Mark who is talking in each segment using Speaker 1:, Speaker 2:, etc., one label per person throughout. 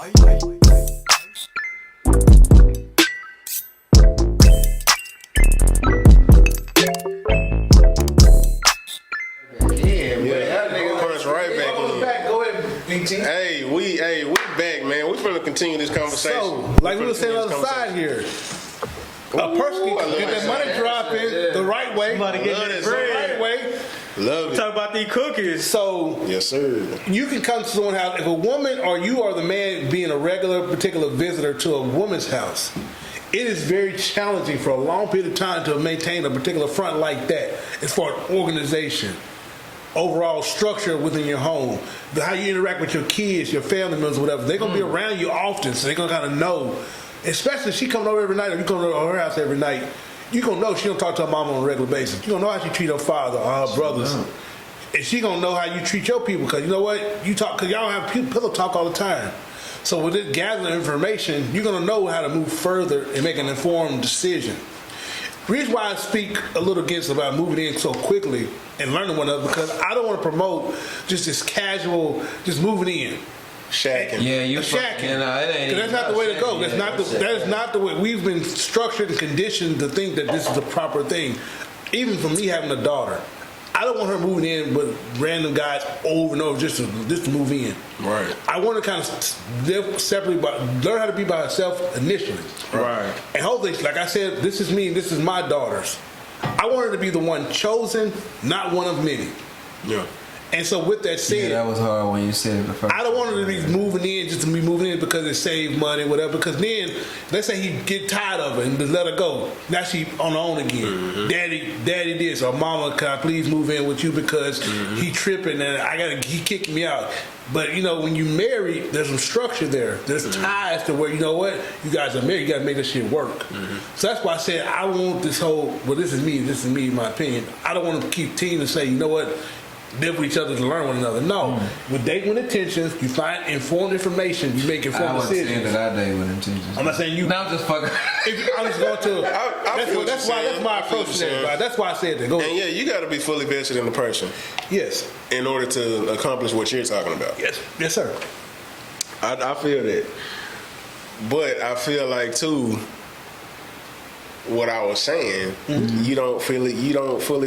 Speaker 1: Hey, we back, man. We finna continue this conversation.
Speaker 2: So, like we were saying on the side here, a person can get that money dropping the right way.
Speaker 3: Somebody get that
Speaker 2: the
Speaker 3: bread.
Speaker 2: right way.
Speaker 1: Love it.
Speaker 3: Talk about these cookies.
Speaker 2: So,
Speaker 1: Yes, sir.
Speaker 2: you can come to someone's house. If a woman or you are the man being a regular, particular visitor to a woman's house, it is very challenging for a long period of time to maintain a particular front like that as far as organization, overall structure within your home, how you interact with your kids, your family members, whatever. They're going to be around you often, so they're going to kind of know. Especially if she comes over every night or you come over her house every night, you're going to know she don't talk to her mom on a regular basis. You're going to know how she treat her father or her brothers. And she going to know how you treat your people, because you know what? You talk, because y'all have pillow talk all the time. So with this gathering information, you're going to know how to move further and make an informed decision. The reason why I speak a little against about moving in so quickly and learning one another, because I don't want to promote just this casual, just moving in.
Speaker 1: Shacking.
Speaker 4: Yeah, you
Speaker 2: shacking.
Speaker 4: You know, it ain't
Speaker 2: That's not the way to go. That is not the way. We've been structured and conditioned to think that this is the proper thing. Even for me having a daughter, I don't want her moving in with random guys over and over just to move in.
Speaker 1: Right.
Speaker 2: I want to kind of live separately, but learn how to be by herself initially.
Speaker 3: Right.
Speaker 2: And hopefully, like I said, this is me and this is my daughters. I want her to be the one chosen, not one of many.
Speaker 1: Yeah.
Speaker 2: And so with that said,
Speaker 4: that was hard when you said it the first
Speaker 2: I don't want her to be moving in just to be moving in because it saved money, whatever. Because then, let's say he get tired of it and just let her go. Now she on her own again.
Speaker 1: Mm-hmm.
Speaker 2: Daddy this, or Mama, can I please move in with you because he tripping and he kicking me out. But you know, when you marry, there's some structure there. There's ties to where, you know what, you guys are married. You got to make this shit work. So that's why I said I want this whole. Well, this is me, my opinion. I don't want to keep team and say, you know what, live with each other to learn one another. No, with dating with intentions, you find informed information, you make informed decisions.
Speaker 4: I wasn't saying that I date with intentions.
Speaker 2: I'm not saying you.
Speaker 4: No, I'm just fucking.
Speaker 2: I'm just going to. That's my approach to everybody. That's why I said that. Go ahead.
Speaker 1: And yeah, you got to be fully vested in the person.
Speaker 2: Yes.
Speaker 1: In order to accomplish what you're talking about.
Speaker 2: Yes. Yes, sir.
Speaker 1: I feel that. But I feel like too, what I was saying, you don't fully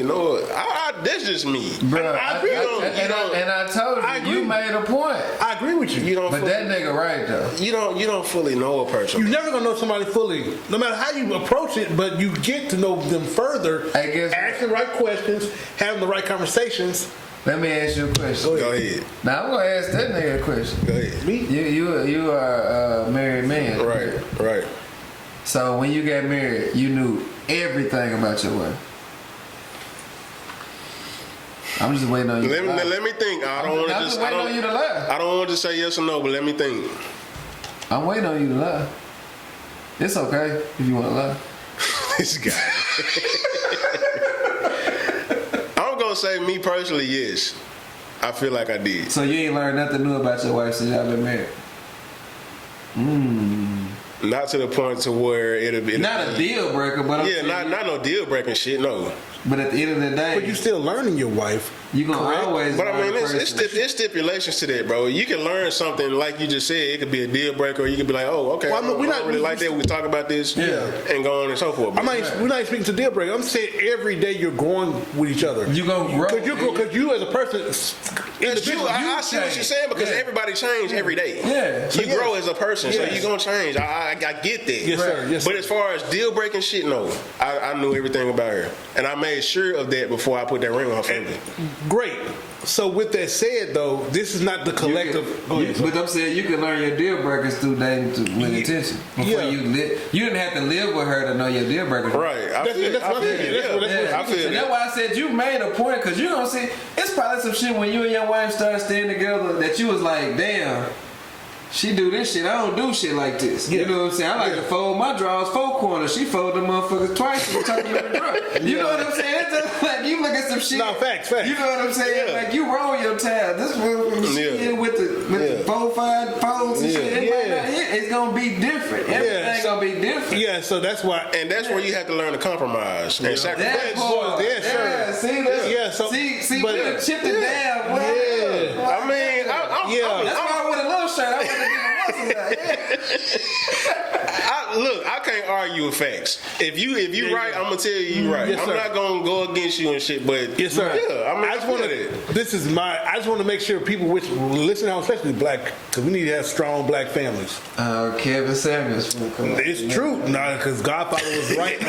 Speaker 1: know it. That's just me.
Speaker 4: Bro,
Speaker 1: I
Speaker 4: I told you, you made a point.
Speaker 2: I agree with you.
Speaker 4: But that nigga right though.
Speaker 1: You don't fully know a person.
Speaker 2: You're never gonna know somebody fully, no matter how you approach it. But you get to know them further.
Speaker 4: I guess
Speaker 2: asking the right questions, having the right conversations.
Speaker 4: Let me ask you a question.
Speaker 1: Go ahead.
Speaker 4: Now I'm gonna ask that nigga a question.
Speaker 1: Go ahead.
Speaker 2: Me?
Speaker 4: You are a married man.
Speaker 1: Right.
Speaker 4: So when you got married, you knew everything about your wife. I'm just waiting on you.
Speaker 1: Let me think. I don't want to just.
Speaker 4: waiting on you to lie.
Speaker 1: I don't want to say yes or no, but let me think.
Speaker 4: I'm waiting on you to lie. It's okay if you want to lie.
Speaker 1: This guy. I'm gonna say me personally, yes. I feel like I did.
Speaker 4: So you ain't learned nothing new about your wife since y'all been married.
Speaker 1: Not to the point to where it'll be
Speaker 4: not a deal breaker, but
Speaker 1: not no deal breaking shit. No.
Speaker 4: But at the end of the day,
Speaker 2: but you still learning your wife.
Speaker 4: You gonna always.
Speaker 1: But I mean, it's stipulations to that, bro. You can learn something like you just said. It could be a deal breaker, or you could be like, oh, okay.
Speaker 2: Well,
Speaker 1: we're not really like that. We talk about this, and go on and so forth.
Speaker 2: We're not speaking to deal breaker. I'm saying every day you're growing with each other.
Speaker 4: You gonna grow
Speaker 2: because you as a person.
Speaker 1: It's true. I see what you're saying because everybody change every day.
Speaker 4: Yeah,
Speaker 1: you grow as a person, so you're gonna change. I get that.
Speaker 2: Yes, sir. Yes,
Speaker 1: but as far as deal breaking shit, no. I knew everything about her, and I made sure of that before I put that ring on her finger.
Speaker 2: Great. So with that said, though, this is not the collective.
Speaker 4: But I'm saying you can learn your deal breakers through dating with intention. Before you didn't have to live with her to know your deal breakers.
Speaker 1: Right. I feel
Speaker 4: that's why I said you made a point, because you're gonna see it's probably some shit when you and your wife started staying together that you was like, damn. She do this shit. I don't do shit like this. You know what I'm saying? I like to fold my drawers 4 corners. She fold them motherfuckers twice and tuck you in the drawer. You know what I'm saying? It's just like you look at some shit.
Speaker 2: No, facts.
Speaker 4: You know what I'm saying? Like you roll your towel. This shit with the 4-5 folds and shit. It's gonna be different. Everything's gonna be different.
Speaker 2: Yeah, so that's why.
Speaker 1: And that's where you have to learn to compromise and sacrifice.
Speaker 4: See, we done chipped it down.
Speaker 1: I mean,
Speaker 4: that's why I want a little shirt. I want to give him awesome guy.
Speaker 1: Look, I can't argue with facts. If you right, I'm gonna tell you right.
Speaker 2: Yes,
Speaker 1: I'm
Speaker 2: sir.
Speaker 1: not gonna go against you and shit. But
Speaker 2: Yes, sir.
Speaker 1: Yeah, I just want to.
Speaker 2: I just want to make sure people which listen out, especially black, because we need to have strong black families.
Speaker 4: Kevin Samuels.
Speaker 2: It's true, because Godfather was right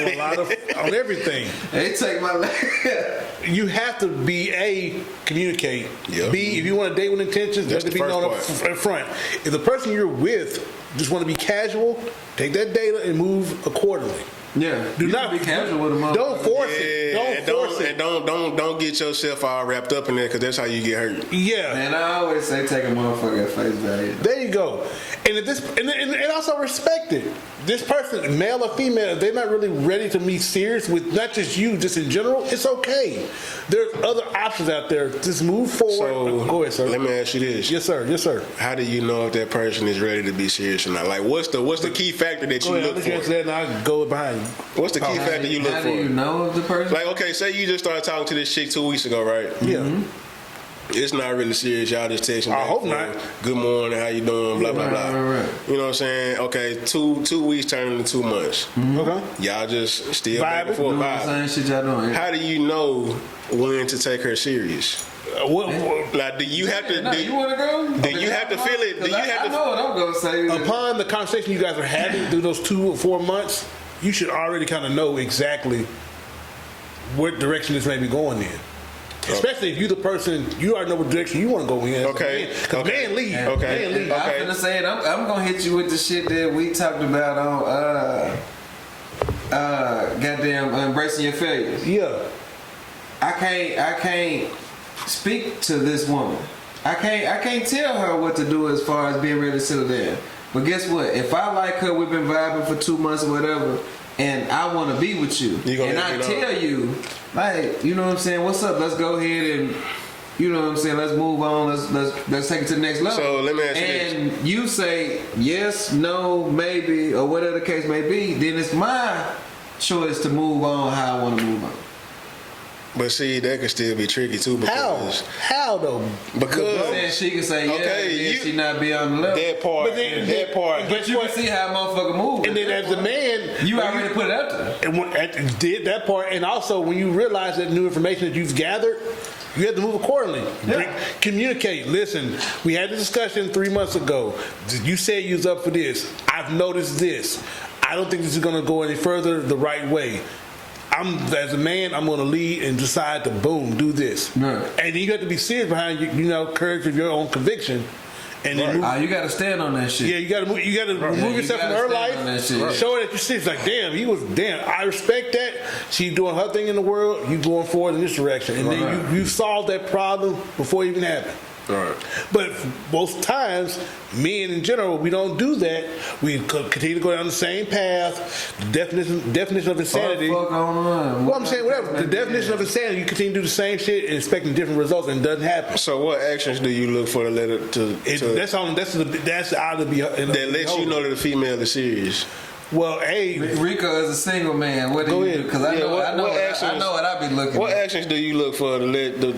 Speaker 2: on everything.
Speaker 4: They take my life.
Speaker 2: You have to be communicate.
Speaker 1: Yep.
Speaker 2: B, if you want to date with intentions,
Speaker 1: That's
Speaker 2: let it be
Speaker 1: the
Speaker 2: known up
Speaker 1: first
Speaker 2: front. If the person you're with just want to be casual, take that data and move accordingly.
Speaker 4: Yeah.
Speaker 2: Do
Speaker 4: you
Speaker 2: not
Speaker 4: be casual with them.
Speaker 2: Don't force it. Don't force it.
Speaker 1: And don't get yourself all wrapped up in there, because that's how you get hurt.
Speaker 2: Yeah.
Speaker 4: Man, I always say take a motherfucker at face value.
Speaker 2: There you go. And if this and also respect it. This person, male or female, if they're not really ready to be serious with not just you, just in general, it's okay. There's other options out there. Just move forward.
Speaker 1: So
Speaker 2: Go ahead, sir.
Speaker 1: let me ask you this.
Speaker 2: Yes, sir. Yes, sir.
Speaker 1: How do you know if that person is ready to be serious or not? Like, what's the key factor that you
Speaker 2: Go ahead.
Speaker 1: look
Speaker 2: Let me answer
Speaker 1: for?
Speaker 2: that and I'll go behind you.
Speaker 1: What's the key factor you look
Speaker 4: How
Speaker 1: for?
Speaker 4: do you know the person?
Speaker 1: Like, okay, say you just started talking to this chick 2 weeks ago, right?
Speaker 2: Yeah.
Speaker 1: It's not really serious. Y'all just texting.
Speaker 2: I
Speaker 1: back
Speaker 2: hope
Speaker 1: and
Speaker 2: not.
Speaker 1: forth. Good morning. How you doing? Blah blah blah.
Speaker 4: Right.
Speaker 1: You know what I'm saying? Okay, two weeks turning into 2 months.
Speaker 2: Okay.
Speaker 1: Y'all just still back and
Speaker 2: Vibing.
Speaker 1: forth.
Speaker 4: You know what I'm
Speaker 1: vibing.
Speaker 4: saying? Shit y'all doing.
Speaker 1: How do you know when to take her serious? Like, do you have to?
Speaker 4: You want to go?
Speaker 1: Do you have to feel it? Do you have
Speaker 4: I
Speaker 1: to?
Speaker 4: know what I'm going to say.
Speaker 2: Upon the conversation you guys are having through those 2 or 4 months, you should already kind of know exactly what direction this may be going in. Especially if you're the person, you already know what direction you want to go in.
Speaker 1: Okay.
Speaker 2: Because man lead.
Speaker 1: Okay.
Speaker 2: Man lead.
Speaker 1: Okay.
Speaker 4: I'm gonna say it. I'm gonna hit you with the shit that we talked about on goddamn embracing your failures.
Speaker 2: Yeah.
Speaker 4: I can't speak to this woman. I can't tell her what to do as far as being ready to settle down. But guess what? If I like her, we've been vibing for 2 months or whatever, and I want to be with you, and I tell you, like, you know what I'm saying? What's up? Let's go ahead and, you know what I'm saying? Let's move on. Let's take it to the next level.
Speaker 1: So let me ask you this.
Speaker 4: And you say yes, no, maybe, or whatever the case may be. Then it's my choice to move on how I want to move on.
Speaker 1: But see, that could still be tricky too. Because
Speaker 2: How though?
Speaker 1: Because
Speaker 4: Then she can say
Speaker 1: Okay,
Speaker 4: yeah, then she not be on the level.
Speaker 1: that part.
Speaker 2: But then-
Speaker 1: that part.
Speaker 4: But you can see how a motherfucker move.
Speaker 2: And then as the man,
Speaker 4: you already put it out there.
Speaker 2: and did that part, and also when you realize that new information that you've gathered, you have to move accordingly.
Speaker 4: Yeah.
Speaker 2: Communicate. Listen, we had a discussion 3 months ago. You said you was up for this. I've noticed this. I don't think this is going to go any further the right way. As a man, I'm going to lead and decide to boom, do this.
Speaker 4: Right.
Speaker 2: And then you have to be serious behind courage of your own conviction. And then move,
Speaker 4: You got to stand on that shit.
Speaker 2: yeah, you got to remove
Speaker 4: you
Speaker 2: yourself from
Speaker 4: gotta
Speaker 2: her
Speaker 4: stand on that
Speaker 2: life.
Speaker 4: shit.
Speaker 2: Show her that you're serious. Like, damn, I respect that. She's doing her thing in the world. You going forward in this direction, and then you solve that problem before it even happened.
Speaker 1: Right.
Speaker 2: But most times, men in general, we don't do that. We continue to go down the same path. The definition of insanity.
Speaker 4: Fuck on.
Speaker 2: Well, I'm saying whatever. The definition of insanity, you continue to do the same shit and expecting different results, and it doesn't happen.
Speaker 1: So what actions do you look for to let it
Speaker 2: That's out of the
Speaker 1: that lets you know that the female is serious?
Speaker 2: Well, hey,
Speaker 4: Rico is a single man. What do
Speaker 2: Go
Speaker 4: you
Speaker 2: ahead.
Speaker 4: do? Because I know what I be looking
Speaker 1: What
Speaker 4: at.
Speaker 1: actions do you look for to let the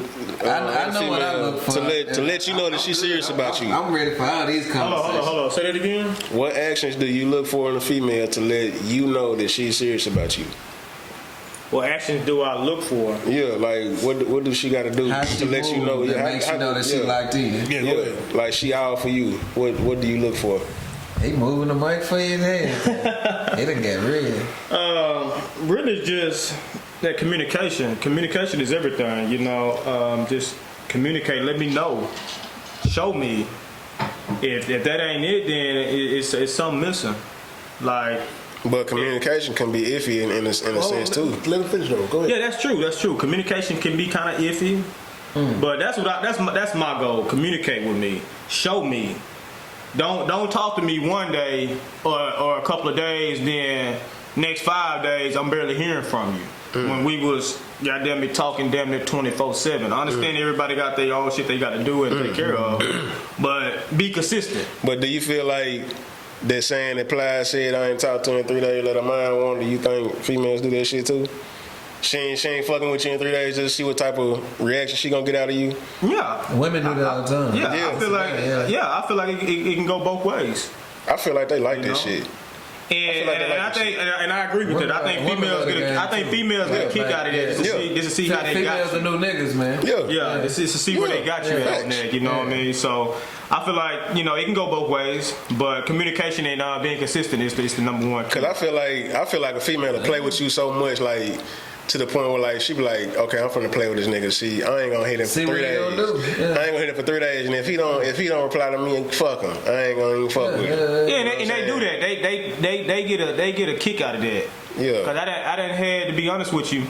Speaker 4: I know what I look for.
Speaker 1: to let you know that she's serious about you?
Speaker 4: I'm ready for all these conversations.
Speaker 3: Hold on. Say that again.
Speaker 1: What actions do you look for in a female to let you know that she's serious about you?
Speaker 3: What actions do I look for?
Speaker 1: Yeah, like what does she got to do
Speaker 4: How she
Speaker 1: to let you know?
Speaker 4: that makes you know that she locked in.
Speaker 2: yeah, go ahead.
Speaker 1: like she all for you. What do you look for?
Speaker 4: He moving the mic for you there. It done get real.
Speaker 3: Really, just that communication. Communication is everything. Just communicate. Let me know. Show me. If that ain't it, then it's something missing. Like.
Speaker 1: But communication can be iffy in a sense too.
Speaker 2: Let me finish though. Go ahead.
Speaker 3: Yeah, that's true. Communication can be kind of iffy, but that's my goal. Communicate with me. Show me. Don't talk to me one day or a couple of days. Then next 5 days I'm barely hearing from you. When we was goddamn me talking damn near 24/7. I understand everybody got their own shit they got to do and take care of, but be consistent.
Speaker 1: But do you feel like that saying that Plies said I ain't talked to her in 3 days, let her mind wander? You think females do that shit too? She ain't fucking with you in 3 days just to see what type of reaction she gonna get out of you.
Speaker 3: Yeah,
Speaker 4: women do that all the time.
Speaker 3: Yeah, I feel like it can go both ways.
Speaker 1: I feel like they like that shit.
Speaker 3: And I agree with that. I think females get a kick out of that just to see how they got you.
Speaker 4: Females are new niggas, man.
Speaker 3: Yeah, just to see where they got you at on that. You know what I mean? So I feel like it can go both ways, but communication and being consistent is the number one.
Speaker 1: Cause I feel like a female will play with you so much, like to the point where like she be like, okay, I'm finna play with this nigga. See, I ain't gonna hit him for 3 days. I ain't gonna hit him for 3 days, and if he don't reply to me, fuck him. I ain't gonna even fuck with him.
Speaker 3: Yeah, and they do that. They get a kick out of that.
Speaker 1: Yeah.
Speaker 3: Cause I done had, to be honest with you.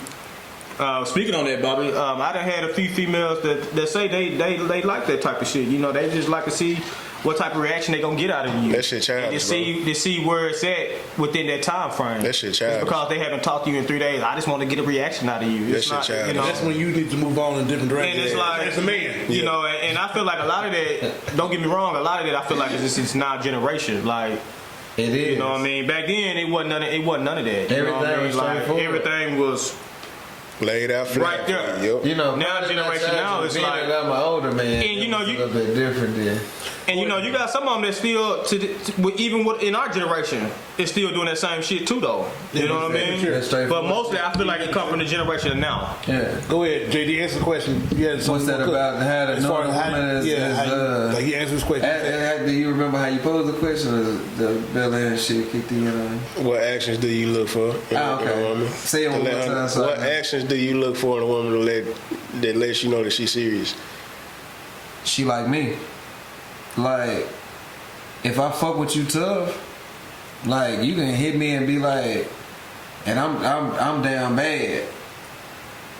Speaker 3: Speaking on that, Bobby, I done had a few females that say they like that type of shit. You know, they just like to see what type of reaction they gonna get out of you.
Speaker 1: That shit childish,
Speaker 3: to see where it's at within that time frame.
Speaker 1: That shit childish.
Speaker 3: Just because they haven't talked to you in 3 days, I just want to get a reaction out of you.
Speaker 1: That shit childish.
Speaker 2: That's when you need to move on in different directions.
Speaker 3: And it's like,
Speaker 2: as a man,
Speaker 3: you know, and I feel like a lot of that. Don't get me wrong, a lot of that I feel like it's now generation. Like,
Speaker 4: it is.
Speaker 3: You know what I mean? Back then it wasn't none of that. Everything was
Speaker 4: laid out flat.
Speaker 3: Right there.
Speaker 4: Yep. You know,
Speaker 3: now generation now it's like
Speaker 4: I'm an older man.
Speaker 3: And you know,
Speaker 4: a little bit different then.
Speaker 3: And you know, you got some of them that still, even in our generation, is still doing that same shit too, though. You know what I mean? But mostly, I feel like it comes from the generation of now.
Speaker 2: Yeah. Go ahead, JD. Answer the question.
Speaker 4: What's that about? How to know a woman is
Speaker 2: like he answers this question.
Speaker 4: Do you remember how you posed the question? Or the Bel Air shit kicked in?
Speaker 1: What actions do you look for in a woman?
Speaker 4: Say it one more time.
Speaker 1: What actions do you look for in a woman that lets you know that she's serious?
Speaker 4: She like me. Like, if I fuck with you tough, like you can hit me and be like, and I'm down bad.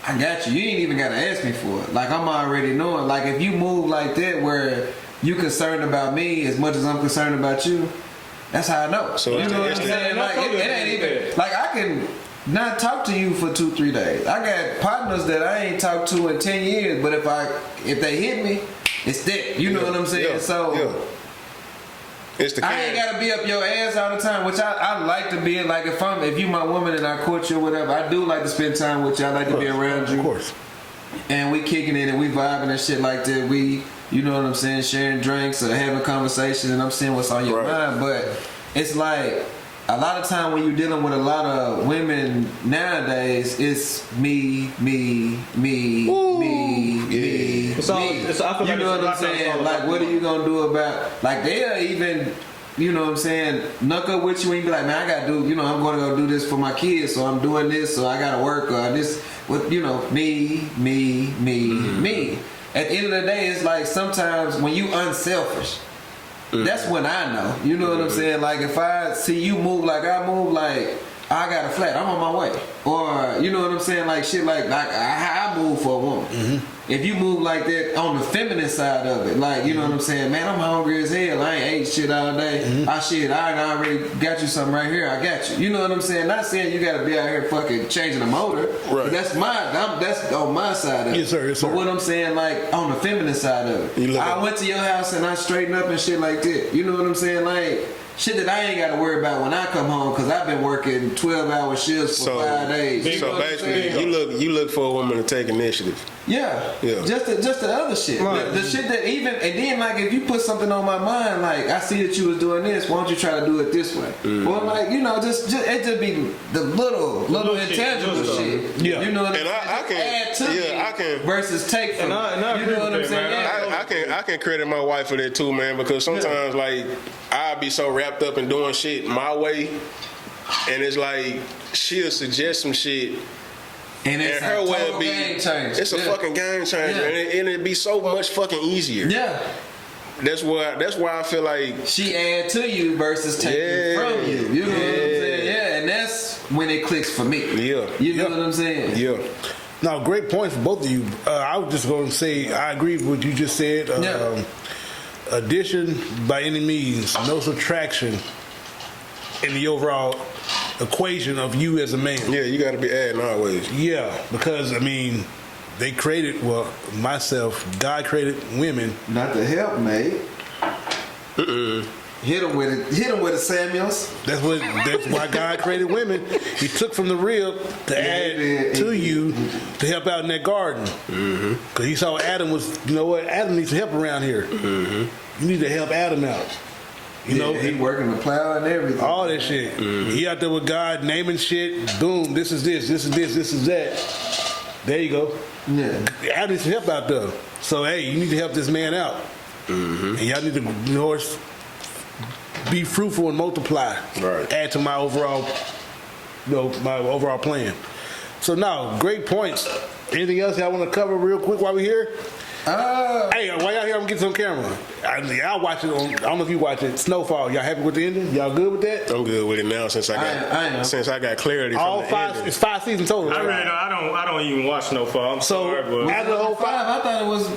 Speaker 4: I got you. You ain't even gotta ask me for it. Like I'm already knowing. Like if you move like that, where you concerned about me as much as I'm concerned about you, that's how I know.
Speaker 1: So
Speaker 4: you know what I'm saying? Like it ain't even like I can not talk to you for 2-3 days. I got partners that I ain't talked to in 10 years, but if they hit me, it's that. You know what I'm saying?
Speaker 1: It's the
Speaker 4: I ain't gotta be up your ass all the time, which I like to be. Like if you my woman and I court you or whatever, I do like to spend time with you. I like to be around you.
Speaker 2: Of course.
Speaker 4: And we kicking it and we vibing and shit like that. We, you know what I'm saying, sharing drinks or having conversations, and I'm seeing what's on your mind. But it's like a lot of time when you're dealing with a lot of women nowadays, it's me. You know what I'm saying? Like, what are you gonna do about? Like, they'll even, you know what I'm saying, knuckle with you and be like, man, I gotta do, you know, I'm gonna go do this for my kids, so I'm doing this, so I gotta work, or this, with, you know, me. At the end of the day, it's like sometimes when you unselfish, that's when I know. You know what I'm saying? Like if I see you move like I move, like I got a flat, I'm on my way. Or you know what I'm saying? Like shit, like I move for a woman. Mm-hmm. If you move like that on the feminine side of it, like you know what I'm saying? Man, I'm hungry as hell. I ain't ate shit all day. Mm-hmm. I already got you something right here. I got you. You know what I'm saying? Not saying you got to be out here fucking changing the motor. Right. That's that's on my side of it.
Speaker 2: Yes, sir. Yes, sir.
Speaker 4: But what I'm saying, like on the feminine side of it, I went to your house and I straightened up and shit like that. You know what I'm saying? Like. Shit that I ain't got to worry about when I come home because I've been working 12-hour shifts for 5 days.
Speaker 1: So basically, you look for a woman to take initiative.
Speaker 4: Yeah. Just the other shit. Right. The shit that even and then like if you put something on my mind, like I see that you was doing this, why don't you try to do it this way? Mm-hmm. Or like you know, just it just be the little intangible shit. Yeah. You know what I'm saying?
Speaker 1: I can
Speaker 4: add to
Speaker 1: I can
Speaker 4: versus take from. You know what I'm saying?
Speaker 1: I can credit my wife for that too, man. Because sometimes like I'll be so wrapped up in doing shit my way, and it's like she'll suggest some shit.
Speaker 4: And it's
Speaker 1: her way
Speaker 4: total game changer.
Speaker 1: It's a fucking game changer, and it'd be so much fucking easier.
Speaker 4: Yeah.
Speaker 1: That's why I feel like
Speaker 4: she add to you versus taking from you. You know what I'm saying? Yeah, and that's when it clicks for me.
Speaker 1: Yeah.
Speaker 4: You know what I'm saying?
Speaker 1: Yeah.
Speaker 2: Now, great points for both of you. I was just going to say I agree with what you just said. Addition by any means, no subtraction in the overall equation of you as a man.
Speaker 1: Yeah, you got to be adding always.
Speaker 2: Yeah, because I mean, they created God created women.
Speaker 4: Not to help, mate. Hit him with it. Hit him with it, Samuels.
Speaker 2: That's why God created women. He took from the rib to add to you to help out in that garden. Because he saw Adam was, you know what, Adam needs some help around here. You need to help Adam out. You know,
Speaker 4: he working the plow and everything.
Speaker 2: All that shit. He out there with God naming shit. Boom, this is this, this is this, this is that. There you go.
Speaker 4: Yeah.
Speaker 2: Adam needs some help out there. So, hey, you need to help this man out. And y'all need to, you know, be fruitful and multiply.
Speaker 1: Right.
Speaker 2: Add to my overall, you know, my overall plan. So now, great points. Anything else y'all want to cover real quick while we're here? Hey, while y'all here, I'm gonna get some camera. I'll watch it on. I don't know if you watch it. Snowfall. Y'all happy with the ending? Y'all good with that?
Speaker 1: I'm good with it now since I got clarity
Speaker 2: All
Speaker 1: from the
Speaker 2: five.
Speaker 1: ending.
Speaker 2: It's 5 seasons total.
Speaker 3: I
Speaker 2: Right?
Speaker 3: really I don't even watch Snowfall. I'm sorry, but
Speaker 2: After the whole 5,
Speaker 4: I thought it was.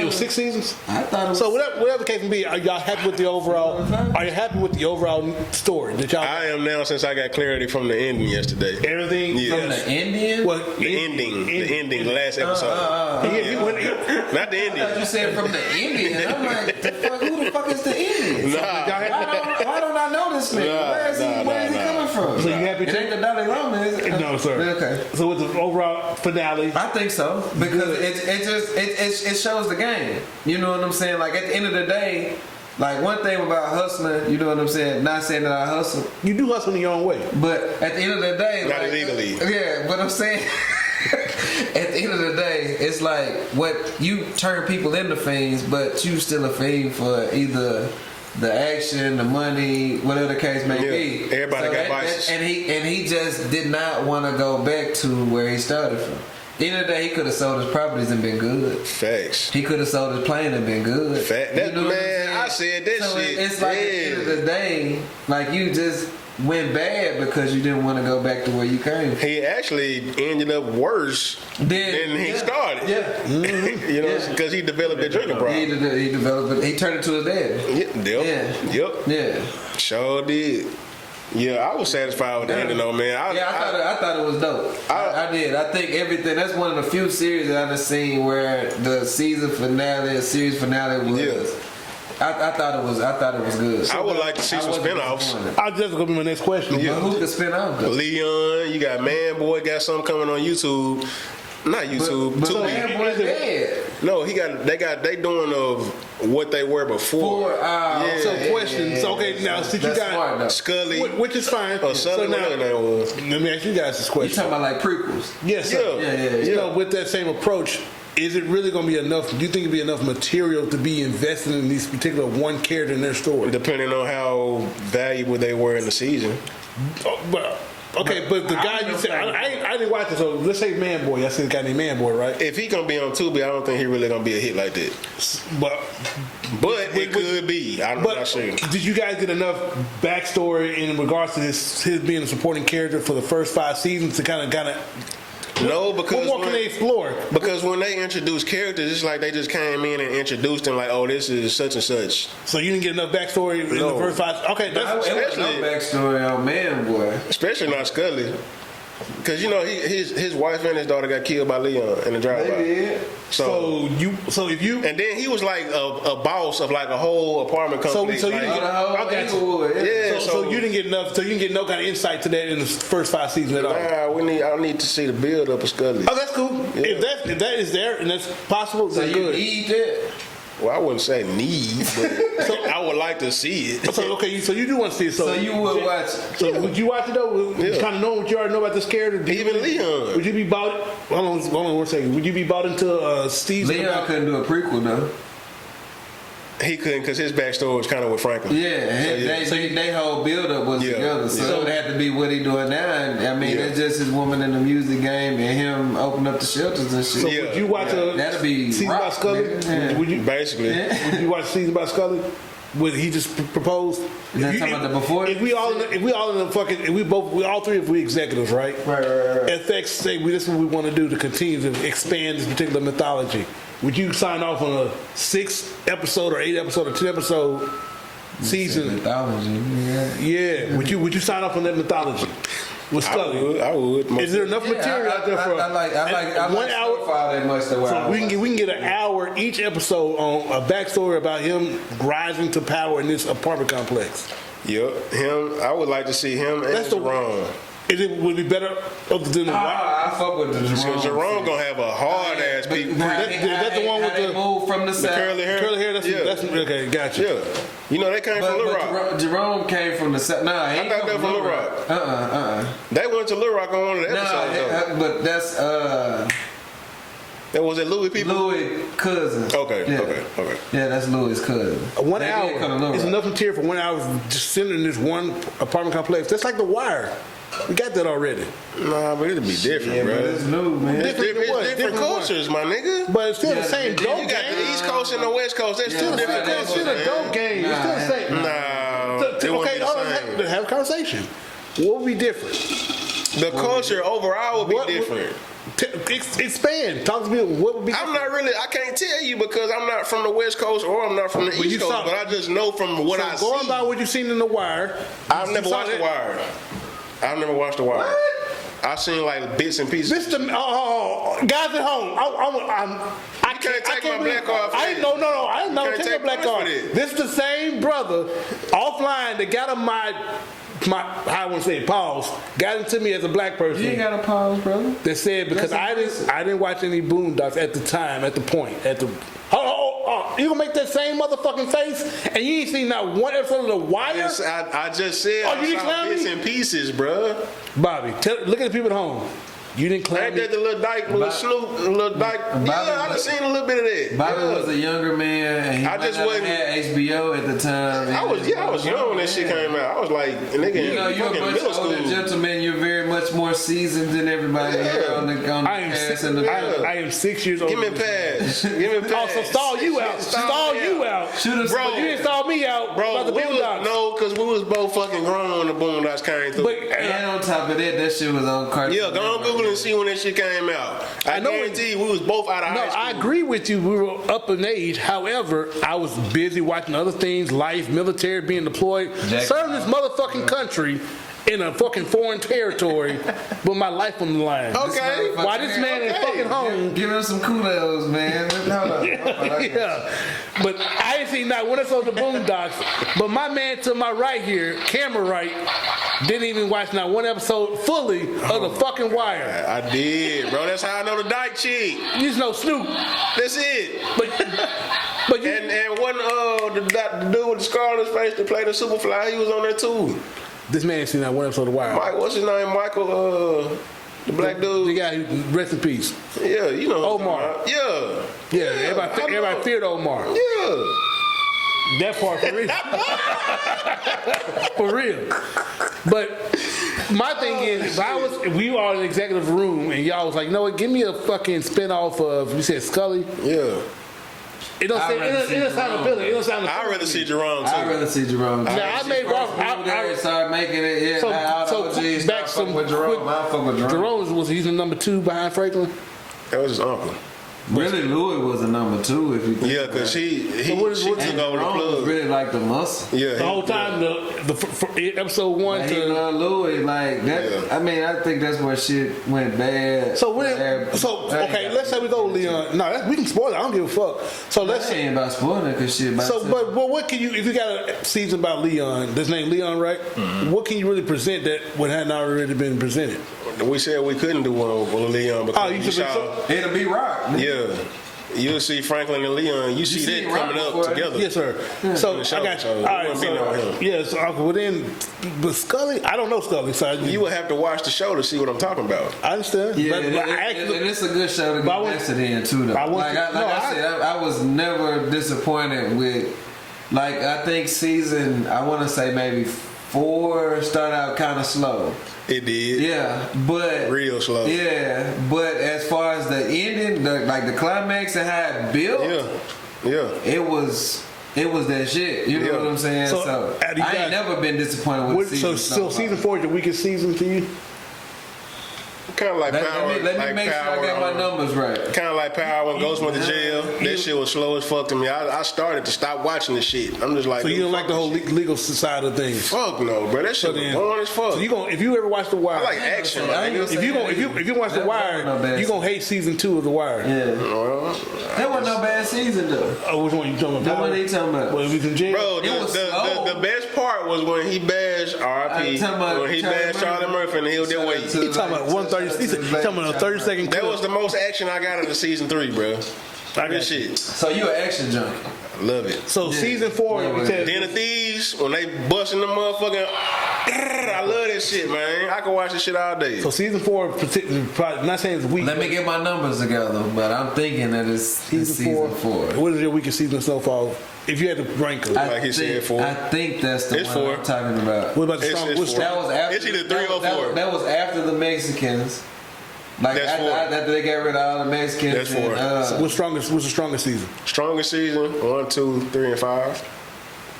Speaker 2: it was 6 seasons.
Speaker 4: I thought it was.
Speaker 2: So whatever the case may be, are y'all happy with the overall? Are you happy with the overall story that y'all?
Speaker 1: I am now since I got clarity from the ending yesterday.
Speaker 2: Everything.
Speaker 1: Yeah.
Speaker 4: From the Indian.
Speaker 2: What?
Speaker 1: The ending, the last episode. Not the ending.
Speaker 4: I thought you said from the Indian. I'm like, who the fuck is the Indian?
Speaker 1: Nah.
Speaker 4: Why don't I know this nigga? Where is he coming from?
Speaker 2: So you happy
Speaker 4: It
Speaker 2: too?
Speaker 4: ain't the Dalai Lama, is it?
Speaker 2: No, sir.
Speaker 4: Okay.
Speaker 2: So with the overall finale,
Speaker 4: I think so because it shows the game. You know what I'm saying? Like at the end of the day, like one thing about hustling, you know what I'm saying? Not saying that I hustle,
Speaker 2: you do hustle in your own way.
Speaker 4: but at the end of the day,
Speaker 1: Not
Speaker 4: like,
Speaker 1: illegally.
Speaker 4: Yeah, but I'm saying. At the end of the day, it's like what you turn people into fiends, but you still a fiend for either the action, the money, whatever the case may be.
Speaker 1: Everybody got vices.
Speaker 4: And he just did not want to go back to where he started from. At the end of the day, he could have sold his properties and been good.
Speaker 1: Facts.
Speaker 4: He could have sold his plane and been good.
Speaker 1: That,
Speaker 4: You know what I'm
Speaker 1: man,
Speaker 4: saying?
Speaker 1: I said that
Speaker 4: So
Speaker 1: shit.
Speaker 4: it's like at the end of the day, like you just went bad because you didn't want to go back to where you came from.
Speaker 1: He actually ended up worse than he started.
Speaker 4: Yeah.
Speaker 1: You know, because he developed a drinking problem.
Speaker 4: He developed it. He turned it to his dad.
Speaker 1: Yep.
Speaker 4: Yeah.
Speaker 1: Sure did. Yeah, I was satisfied with the ending though, man.
Speaker 4: I thought it was dope. I did. I think everything. That's one of the few series that I've seen where the series finale was.
Speaker 1: Yeah.
Speaker 4: I thought it was good.
Speaker 1: I would like to see some spinoffs.
Speaker 2: That's gonna be my next question.
Speaker 1: Yeah.
Speaker 4: But who could spin off though?
Speaker 1: Leon, you got Man Boy, got something coming on YouTube. Not YouTube,
Speaker 4: But
Speaker 1: Tubi.
Speaker 4: Man Boy dead.
Speaker 1: No, they doing of what they were before.
Speaker 2: So question. So okay, now since you
Speaker 4: That's
Speaker 2: got
Speaker 4: smart, though.
Speaker 1: Scully.
Speaker 2: which is fine.
Speaker 1: Or
Speaker 2: So
Speaker 1: Sully,
Speaker 2: now,
Speaker 1: whatever that was.
Speaker 2: let me ask you guys this
Speaker 4: You
Speaker 2: question.
Speaker 4: talking about like prequels?
Speaker 2: Yes, sir.
Speaker 4: Yeah.
Speaker 2: You know, with that same approach, is it really going to be enough? Do you think it'd be enough material to be invested in these particular one character in their story?
Speaker 1: Depending on how valuable they were in the season.
Speaker 2: But the guy you said, I didn't watch it. So let's say Man Boy. I said the guy named Man Boy, right?
Speaker 1: If he gonna be on Tubi, I don't think he really gonna be a hit like that. But it could be. I'm not sure.
Speaker 2: Did you guys get enough backstory in regards to his being a supporting character for the first 5 seasons to kind of?
Speaker 1: No, because
Speaker 2: what more can they explore?
Speaker 1: Because when they introduce characters, it's like they just came in and introduced them like, oh, this is such and such.
Speaker 2: So you didn't get enough backstory in the first 5. Okay,
Speaker 4: It was no
Speaker 1: Especially-
Speaker 4: backstory on Man Boy.
Speaker 1: Especially not Scully. Because, you know, his wife and his daughter got killed by Leon in the drive-by.
Speaker 4: They did.
Speaker 2: so if you
Speaker 1: And then he was like a boss of like a whole apartment company.
Speaker 2: So you
Speaker 1: like,
Speaker 2: didn't get,
Speaker 4: I got you.
Speaker 2: Inglewood,
Speaker 1: Yeah,
Speaker 2: so you didn't get enough. So you didn't get no kind of insight to that in the first 5 seasons at all.
Speaker 1: I need to see the build up of Scully.
Speaker 2: Oh, that's cool.
Speaker 1: Yeah.
Speaker 2: If that is there and that's possible,
Speaker 4: So
Speaker 2: then
Speaker 4: you
Speaker 2: good.
Speaker 4: need that.
Speaker 1: Well, I wouldn't say need, but I would like to see it.
Speaker 2: So okay, so you do want to see it.
Speaker 4: So you would watch it.
Speaker 2: So would you watch it though?
Speaker 1: Yeah.
Speaker 2: Kind of knowing what you already know about this character.
Speaker 1: Even Leon.
Speaker 2: Would you be bought? Hold on 1 second. Would you be bought into Steve's?
Speaker 4: Leon couldn't do a prequel though.
Speaker 1: He couldn't because his backstory was kind of with Franklin.
Speaker 4: Yeah, they whole build up was
Speaker 1: Yeah.
Speaker 4: together, so
Speaker 1: Yeah.
Speaker 4: it would have to be what he doing now. And, I mean,
Speaker 1: Yeah.
Speaker 4: it's just his woman in the music game and him open up the shelters and shit.
Speaker 2: So
Speaker 1: Yeah.
Speaker 2: would you watch a
Speaker 4: That'd be
Speaker 2: season
Speaker 4: rock,
Speaker 2: about Scully?
Speaker 4: nigga. Yeah.
Speaker 2: Would you?
Speaker 1: Basically.
Speaker 2: Would you watch season about Scully? Would he just propose?
Speaker 4: Is that talking about the before?
Speaker 2: If we all in the fucking, if we all three, if we executives, right?
Speaker 4: Right.
Speaker 2: FX say this is what we want to do to continue to expand this particular mythology. Would you sign off on a 6 episode or 8 episode or 10 episode season?
Speaker 4: Mythology. Yeah.
Speaker 2: Yeah. Would you sign off on that mythology? with Scully.
Speaker 1: I would.
Speaker 2: Is there enough material out there for
Speaker 4: I like
Speaker 2: 1 hour?
Speaker 4: Snowfall that much to where
Speaker 2: So we can get an hour each episode on a backstory about him rising to power in this apartment complex.
Speaker 1: Yep, him. I would like to see him and Jerome.
Speaker 2: Would it be better other than the
Speaker 4: I fuck with the Jerome.
Speaker 1: Jerome gonna have a hard ass peak.
Speaker 2: That's the one with the
Speaker 4: move from the side.
Speaker 1: curly hair.
Speaker 2: curly hair. That's okay. Gotcha.
Speaker 1: Yeah, you know they came from Little Rock.
Speaker 4: Jerome came from the side. Nah, he
Speaker 1: I thought they were from Little Rock. They went to Little Rock on one of the episodes.
Speaker 4: But that's
Speaker 1: That was it Louis people?
Speaker 4: Louis' cousin.
Speaker 1: Okay.
Speaker 4: Yeah, that's Louis' cousin.
Speaker 2: 1
Speaker 4: They did come to
Speaker 2: hour
Speaker 4: Little
Speaker 2: is
Speaker 4: Rock.
Speaker 2: enough material for 1 hour just sitting in this one apartment complex. That's like The Wire. We got that already.
Speaker 1: Nah, but it'll be different,
Speaker 4: Yeah,
Speaker 1: bro.
Speaker 4: but it's new, man.
Speaker 1: It's different cultures, my nigga.
Speaker 2: But it's still the same dope
Speaker 1: You got
Speaker 2: game.
Speaker 1: the East Coast and the West Coast. That's
Speaker 2: Still
Speaker 1: two different
Speaker 2: it's
Speaker 1: cultures,
Speaker 2: still a dope
Speaker 1: man.
Speaker 2: game. It's still the same.
Speaker 1: Nah, it
Speaker 2: Okay,
Speaker 1: wouldn't be
Speaker 2: hold on.
Speaker 1: the same.
Speaker 2: Have a conversation. What would be different?
Speaker 1: The culture overall would be different.
Speaker 2: Expand. Talk to me. What would be
Speaker 1: I'm
Speaker 2: different?
Speaker 1: not really. I can't tell you because I'm not from the West Coast or I'm not from the East Coast. But I just know from what I
Speaker 2: going
Speaker 1: see.
Speaker 2: by what you've seen in The Wire.
Speaker 1: I've never watched The Wire. I've never watched The Wire. I've seen like bits and pieces.
Speaker 2: Guys at home. I
Speaker 1: can't take my black card for
Speaker 2: I
Speaker 1: that.
Speaker 2: No. I didn't know
Speaker 1: can't
Speaker 2: take
Speaker 1: take
Speaker 2: a black
Speaker 1: points
Speaker 2: card.
Speaker 1: for that.
Speaker 2: This is the same brother offline that got on my I wouldn't say pause. Got into me as a black person.
Speaker 4: You ain't got a pause, brother.
Speaker 2: That said because I didn't watch any Boondocks at the time, at the point, at the. You gonna make that same motherfucking face, and you ain't seen not one episode of The Wire?
Speaker 1: Yes, I just said
Speaker 2: Oh, you didn't
Speaker 1: I
Speaker 2: clown
Speaker 1: saw bits
Speaker 2: me?
Speaker 1: and pieces, bruh.
Speaker 2: Bobby, look at the people at home. You didn't claim
Speaker 1: Ain't
Speaker 2: me.
Speaker 1: that the little dyke, little Snoop, little dyke? Yeah, I done seen a little bit of that.
Speaker 4: Bobby
Speaker 1: Yeah.
Speaker 4: was a younger man, and he
Speaker 1: I just wasn't-
Speaker 4: had HBO at the time.
Speaker 1: I was young when that shit came out. I was like, nigga,
Speaker 4: You know, you're a
Speaker 1: fucking
Speaker 4: much
Speaker 1: middle school.
Speaker 4: older gentleman. You're very much more seasoned than everybody here on the cast and the
Speaker 2: I am 6 years old.
Speaker 1: Give me a pass. Give me a pass.
Speaker 2: Oh, so stall you out. Stall you out.
Speaker 1: Bro,
Speaker 2: You didn't stall me out.
Speaker 1: Bro,
Speaker 2: about the Boondocks.
Speaker 1: because we was both fucking grown when the Boondocks came through.
Speaker 2: But
Speaker 4: And on top of that shit was on cartoon.
Speaker 1: yeah, go on Google and see when that shit came out. I
Speaker 2: know
Speaker 1: guarantee you we was both out of
Speaker 2: no,
Speaker 1: high school.
Speaker 2: I agree with you. We were up in age. However, I was busy watching other things, life, military, being deployed, serving this motherfucking country in a fucking foreign territory with my life on the line.
Speaker 1: Okay.
Speaker 2: Why this man is fucking home?
Speaker 4: Give him some kudos, man. Hold on.
Speaker 2: Yeah, but I ain't seen not one episode of the Boondocks. But my man to my right here, camera right, didn't even watch not one episode fully of the fucking Wire.
Speaker 1: I did, bro. That's how I know the dyke chick.
Speaker 2: You just know Snoop,
Speaker 1: That's it.
Speaker 2: but you.
Speaker 1: And one the dude with the scar on his face that played the Superfly, he was on there too.
Speaker 2: This man ain't seen not one episode of The Wire.
Speaker 1: Mike, what's his name? Michael, the black
Speaker 2: The
Speaker 1: dude.
Speaker 2: guy who, rest in peace.
Speaker 1: Yeah, you know. what I'm
Speaker 2: Omar.
Speaker 1: talking about. Yeah.
Speaker 2: Yeah, everybody feared Omar.
Speaker 1: Yeah.
Speaker 2: That part for real. For real. But my thing is, if we are in the executive room and y'all was like, no, give me a fucking spinoff of, you said Scully.
Speaker 1: Yeah.
Speaker 2: It don't sound appealing. It don't sound appealing.
Speaker 1: I'd rather see Jerome too.
Speaker 4: I'd rather see Jerome.
Speaker 2: Now, I made Ross.
Speaker 4: Start making it. Yeah,
Speaker 2: So back some
Speaker 4: with Jerome. I fuck with Jerome.
Speaker 2: Jerome was he's the number 2 behind Franklin.
Speaker 1: That was his uncle.
Speaker 4: Really, Louis was a number 2 if you think.
Speaker 1: Yeah, because she took
Speaker 4: And
Speaker 1: over the
Speaker 4: Jerome was
Speaker 1: plug.
Speaker 4: really like the muscle.
Speaker 1: Yeah.
Speaker 2: The whole time, the episode 1
Speaker 4: He
Speaker 2: to.
Speaker 4: loved Louis like that.
Speaker 1: Yeah.
Speaker 4: I mean, I think that's where shit went bad.
Speaker 2: Okay, let's say we go Leon. No, we can spoil it. I don't give a fuck. So let's
Speaker 4: That ain't about spoiling it because shit.
Speaker 2: But what can you, if you got a season about Leon, his name Leon, right?
Speaker 1: Mm-hmm.
Speaker 2: What can you really present that would have not already been presented?
Speaker 1: We said we couldn't do one with Leon because
Speaker 2: you
Speaker 1: you
Speaker 2: should
Speaker 1: saw.
Speaker 4: it'll be rock.
Speaker 1: Yeah. You'll see Franklin and Leon. You see
Speaker 4: see
Speaker 1: that
Speaker 4: Rock
Speaker 1: coming up
Speaker 4: before.
Speaker 1: together.
Speaker 2: Yes, sir. So
Speaker 1: In the
Speaker 2: I
Speaker 1: show,
Speaker 2: got you.
Speaker 1: so
Speaker 2: All
Speaker 1: it
Speaker 2: right,
Speaker 1: wouldn't be no him.
Speaker 2: yes. Well, then, but Scully, I don't know Scully, so
Speaker 1: You would have to watch the show to see what I'm talking about.
Speaker 2: I understand.
Speaker 4: Yeah,
Speaker 2: but,
Speaker 4: and it's a good show to
Speaker 2: But I
Speaker 4: get
Speaker 2: want-
Speaker 4: invested in too. Though,
Speaker 2: I want
Speaker 4: like
Speaker 2: to-
Speaker 4: I
Speaker 2: no,
Speaker 4: said, I was never disappointed with. Like I think season, I want to say maybe 4 started out kind of slow.
Speaker 1: It did.
Speaker 4: Yeah, but
Speaker 1: Real slow.
Speaker 4: Yeah, but as far as the ending, the climax and how it built,
Speaker 1: Yeah.
Speaker 4: it was that shit. You know
Speaker 1: Yeah.
Speaker 4: what I'm saying?
Speaker 2: So,
Speaker 4: So,
Speaker 2: have you
Speaker 4: I ain't
Speaker 2: guys-
Speaker 4: never been disappointed with season.
Speaker 2: So season 4 is the weakest season to you?
Speaker 1: Kind of like Power.
Speaker 4: Let me make sure I got my numbers right.
Speaker 1: Kind of like Power when Ghost went to jail. That shit was slow as fuck to me. I started to stop watching the shit. I'm just like.
Speaker 2: So you don't like the whole legal side of things?
Speaker 1: Fuck no, bro. That shit was boring as fuck.
Speaker 2: So if you ever watch The Wire,
Speaker 1: I like action.
Speaker 2: If you watch The Wire, you gonna hate season 2 of The Wire.
Speaker 4: Yeah. That wasn't no bad season though.
Speaker 2: Oh, which one you talking about?
Speaker 4: That one you talking about?
Speaker 2: Well, we in jail.
Speaker 1: Bro, the best part was when he bashed R.I.P. When he bashed Charlie Murphy and he was that way.
Speaker 2: He talking about 130. He's talking about a 30-second clip.
Speaker 1: That was the most action I got of the season 3, bro. Good shit.
Speaker 4: So you an action junkie?
Speaker 1: Love it.
Speaker 2: So season 4,
Speaker 1: Den of Thieves, when they busting the motherfucking, I love that shit, man. I can watch this shit all day.
Speaker 2: So season 4, probably not saying it's weak.
Speaker 4: Let me get my numbers together, but I'm thinking that it's season 4.
Speaker 2: What is your weakest season so far? If you had to rank them,
Speaker 1: like he said, 4.
Speaker 4: I think that's the
Speaker 1: it's
Speaker 4: one
Speaker 1: 4.
Speaker 4: I'm talking about.
Speaker 2: What about the
Speaker 1: It's
Speaker 2: strong?
Speaker 1: 4.
Speaker 4: That was after.
Speaker 1: It's either 3 or 4.
Speaker 4: That was after the Mexicans. Like
Speaker 1: That's
Speaker 4: after they got rid of all the Mexicans.
Speaker 1: That's 4.
Speaker 2: So what's the strongest season?
Speaker 1: Strongest season, 1, 2, 3, and 5.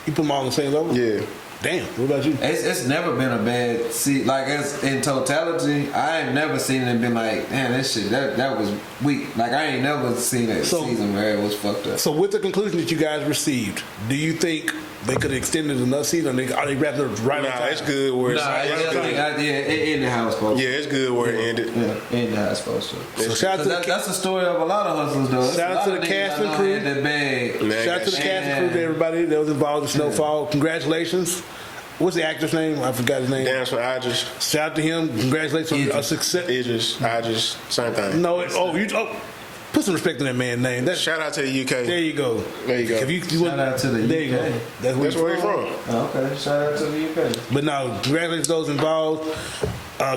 Speaker 2: You put them all on the same level?
Speaker 1: Yeah.
Speaker 2: Damn. What about you?
Speaker 4: It's never been a bad season. Like as in totality, I ain't never seen it and been like, man, that shit that was weak. Like I ain't never seen that season where it was fucked up.
Speaker 2: So with the conclusion that you guys received, do you think they could have extended another season? Are they wrapped up right on time?
Speaker 1: It's good where it's
Speaker 4: it ended how it's supposed to.
Speaker 1: Yeah, it's good where it ended.
Speaker 4: Yeah, ended how it's supposed to.
Speaker 2: So shout out to
Speaker 4: that's the story of a lot of hustlers, though.
Speaker 2: Shout out to the cast and crew. Shout out to the cast and crew, to everybody that was involved in Snowfall. Congratulations. What's the actor's name? I forgot his name.
Speaker 1: Dance with Idris.
Speaker 2: Shout out to him. Congratulations on a success.
Speaker 1: Idris, same thing.
Speaker 2: No, put some respect on that man's name.
Speaker 1: Shout out to the UK.
Speaker 2: There you go.
Speaker 1: There you go.
Speaker 4: Shout out to the UK.
Speaker 2: There you go.
Speaker 1: That's where he's from.
Speaker 4: Oh, okay. Shout out to the UK.
Speaker 2: But now, congratulations to those involved.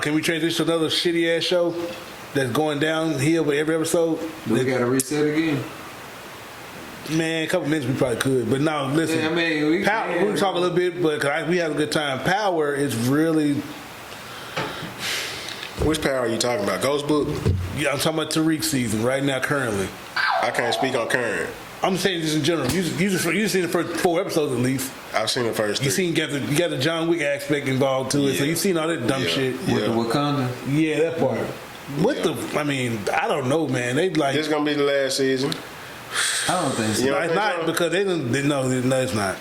Speaker 2: Can we transition to another shitty ass show that's going downhill with every episode?
Speaker 4: We got to reset again.
Speaker 2: Man, a couple minutes we probably could, but now listen.
Speaker 4: Yeah, I mean, we
Speaker 2: can talk a little bit, but we had a good time. Power is really.
Speaker 1: Which Power are you talking about? Ghost Book?
Speaker 2: Yeah, I'm talking about Tariq's season right now, currently.
Speaker 1: I can't speak on current.
Speaker 2: I'm saying just in general. You seen the first 4 episodes at least.
Speaker 1: I've seen the first 3.
Speaker 2: You got the John Wick aspect involved to it, so you seen all that dumb shit
Speaker 4: with the Wakanda.
Speaker 2: Yeah, that part. I don't know, man. They like
Speaker 1: this gonna be the last season.
Speaker 4: I don't think so.
Speaker 2: It's not because they didn't. No, it's not.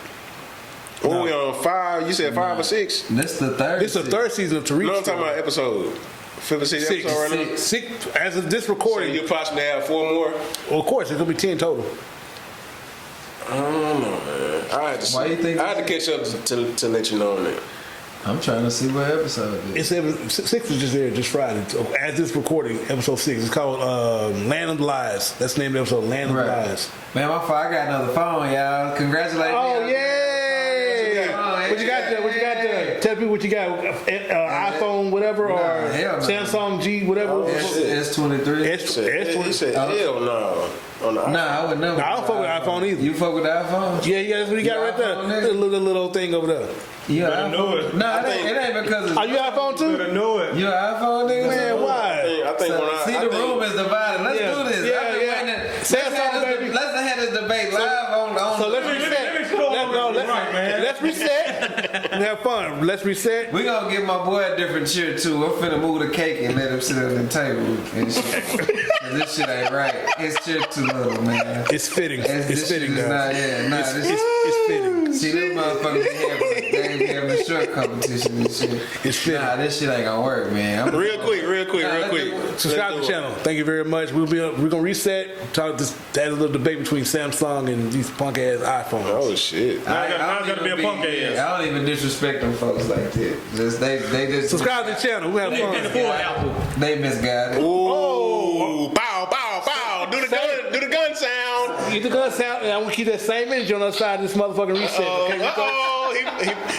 Speaker 1: What we on 5? You said 5 or 6?
Speaker 4: This the third.
Speaker 2: It's the 3rd season of Tariq.
Speaker 1: No, I'm talking about episode. 5th or 6th episode right now.
Speaker 2: 6. As of this recording,
Speaker 1: So you possibly have 4 more.
Speaker 2: Well, of course, it's gonna be 10 total.
Speaker 1: I don't know, man. I had to catch up to let you know on that.
Speaker 4: I'm trying to see what episode it is.
Speaker 2: 6 is just there, just Friday. So as this recording, episode 6. It's called Land of Lies. That's the name of the episode, Land of Lies.
Speaker 4: Man, my fault. I got another phone, y'all. Congratulations.
Speaker 2: Oh, yeah. What you got there? What you got there? Tell people what you got. iPhone, whatever, or Samsung G, whatever.
Speaker 4: S23.
Speaker 1: He said, hell no.
Speaker 4: I would never.
Speaker 2: I don't fuck with iPhone either.
Speaker 4: You fuck with the iPhone?
Speaker 2: Yeah, that's what you got right there. The little thing over there.
Speaker 3: You better know it.
Speaker 4: No, it ain't because it's...
Speaker 2: Are you iPhone too?
Speaker 3: You better know it.
Speaker 4: You an iPhone nigga?
Speaker 2: Man, why?
Speaker 1: I think
Speaker 4: the room is divided. Let's do this. Let's have this debate live on.
Speaker 2: So let's reset. Let's reset. Have fun. Let's reset.
Speaker 4: We gonna give my boy a different cheer too. I'm finna move the cake and let him sit at the table and shit. This shit ain't right. His cheer too little, man.
Speaker 2: It's fitting. It's fitting, guys.
Speaker 4: It's fitting. See, them motherfuckers they having a short competition and shit.
Speaker 2: It's fitting.
Speaker 4: Nah, this shit ain't gonna work, man.
Speaker 1: Real quick.
Speaker 2: Subscribe to the channel. Thank you very much. We're gonna reset. Talk this. Have a little debate between Samsung and these punk ass iPhones.
Speaker 1: Oh shit!
Speaker 3: I gotta be a punk ass.
Speaker 4: I don't even disrespect them folks like that. They just
Speaker 2: subscribe to the channel. We have fun.
Speaker 4: They misguided.
Speaker 1: Ooh, bow. Do the gun sound.
Speaker 2: Get the gun sound, and I'm gonna keep that same energy on the other side of this motherfucking reset.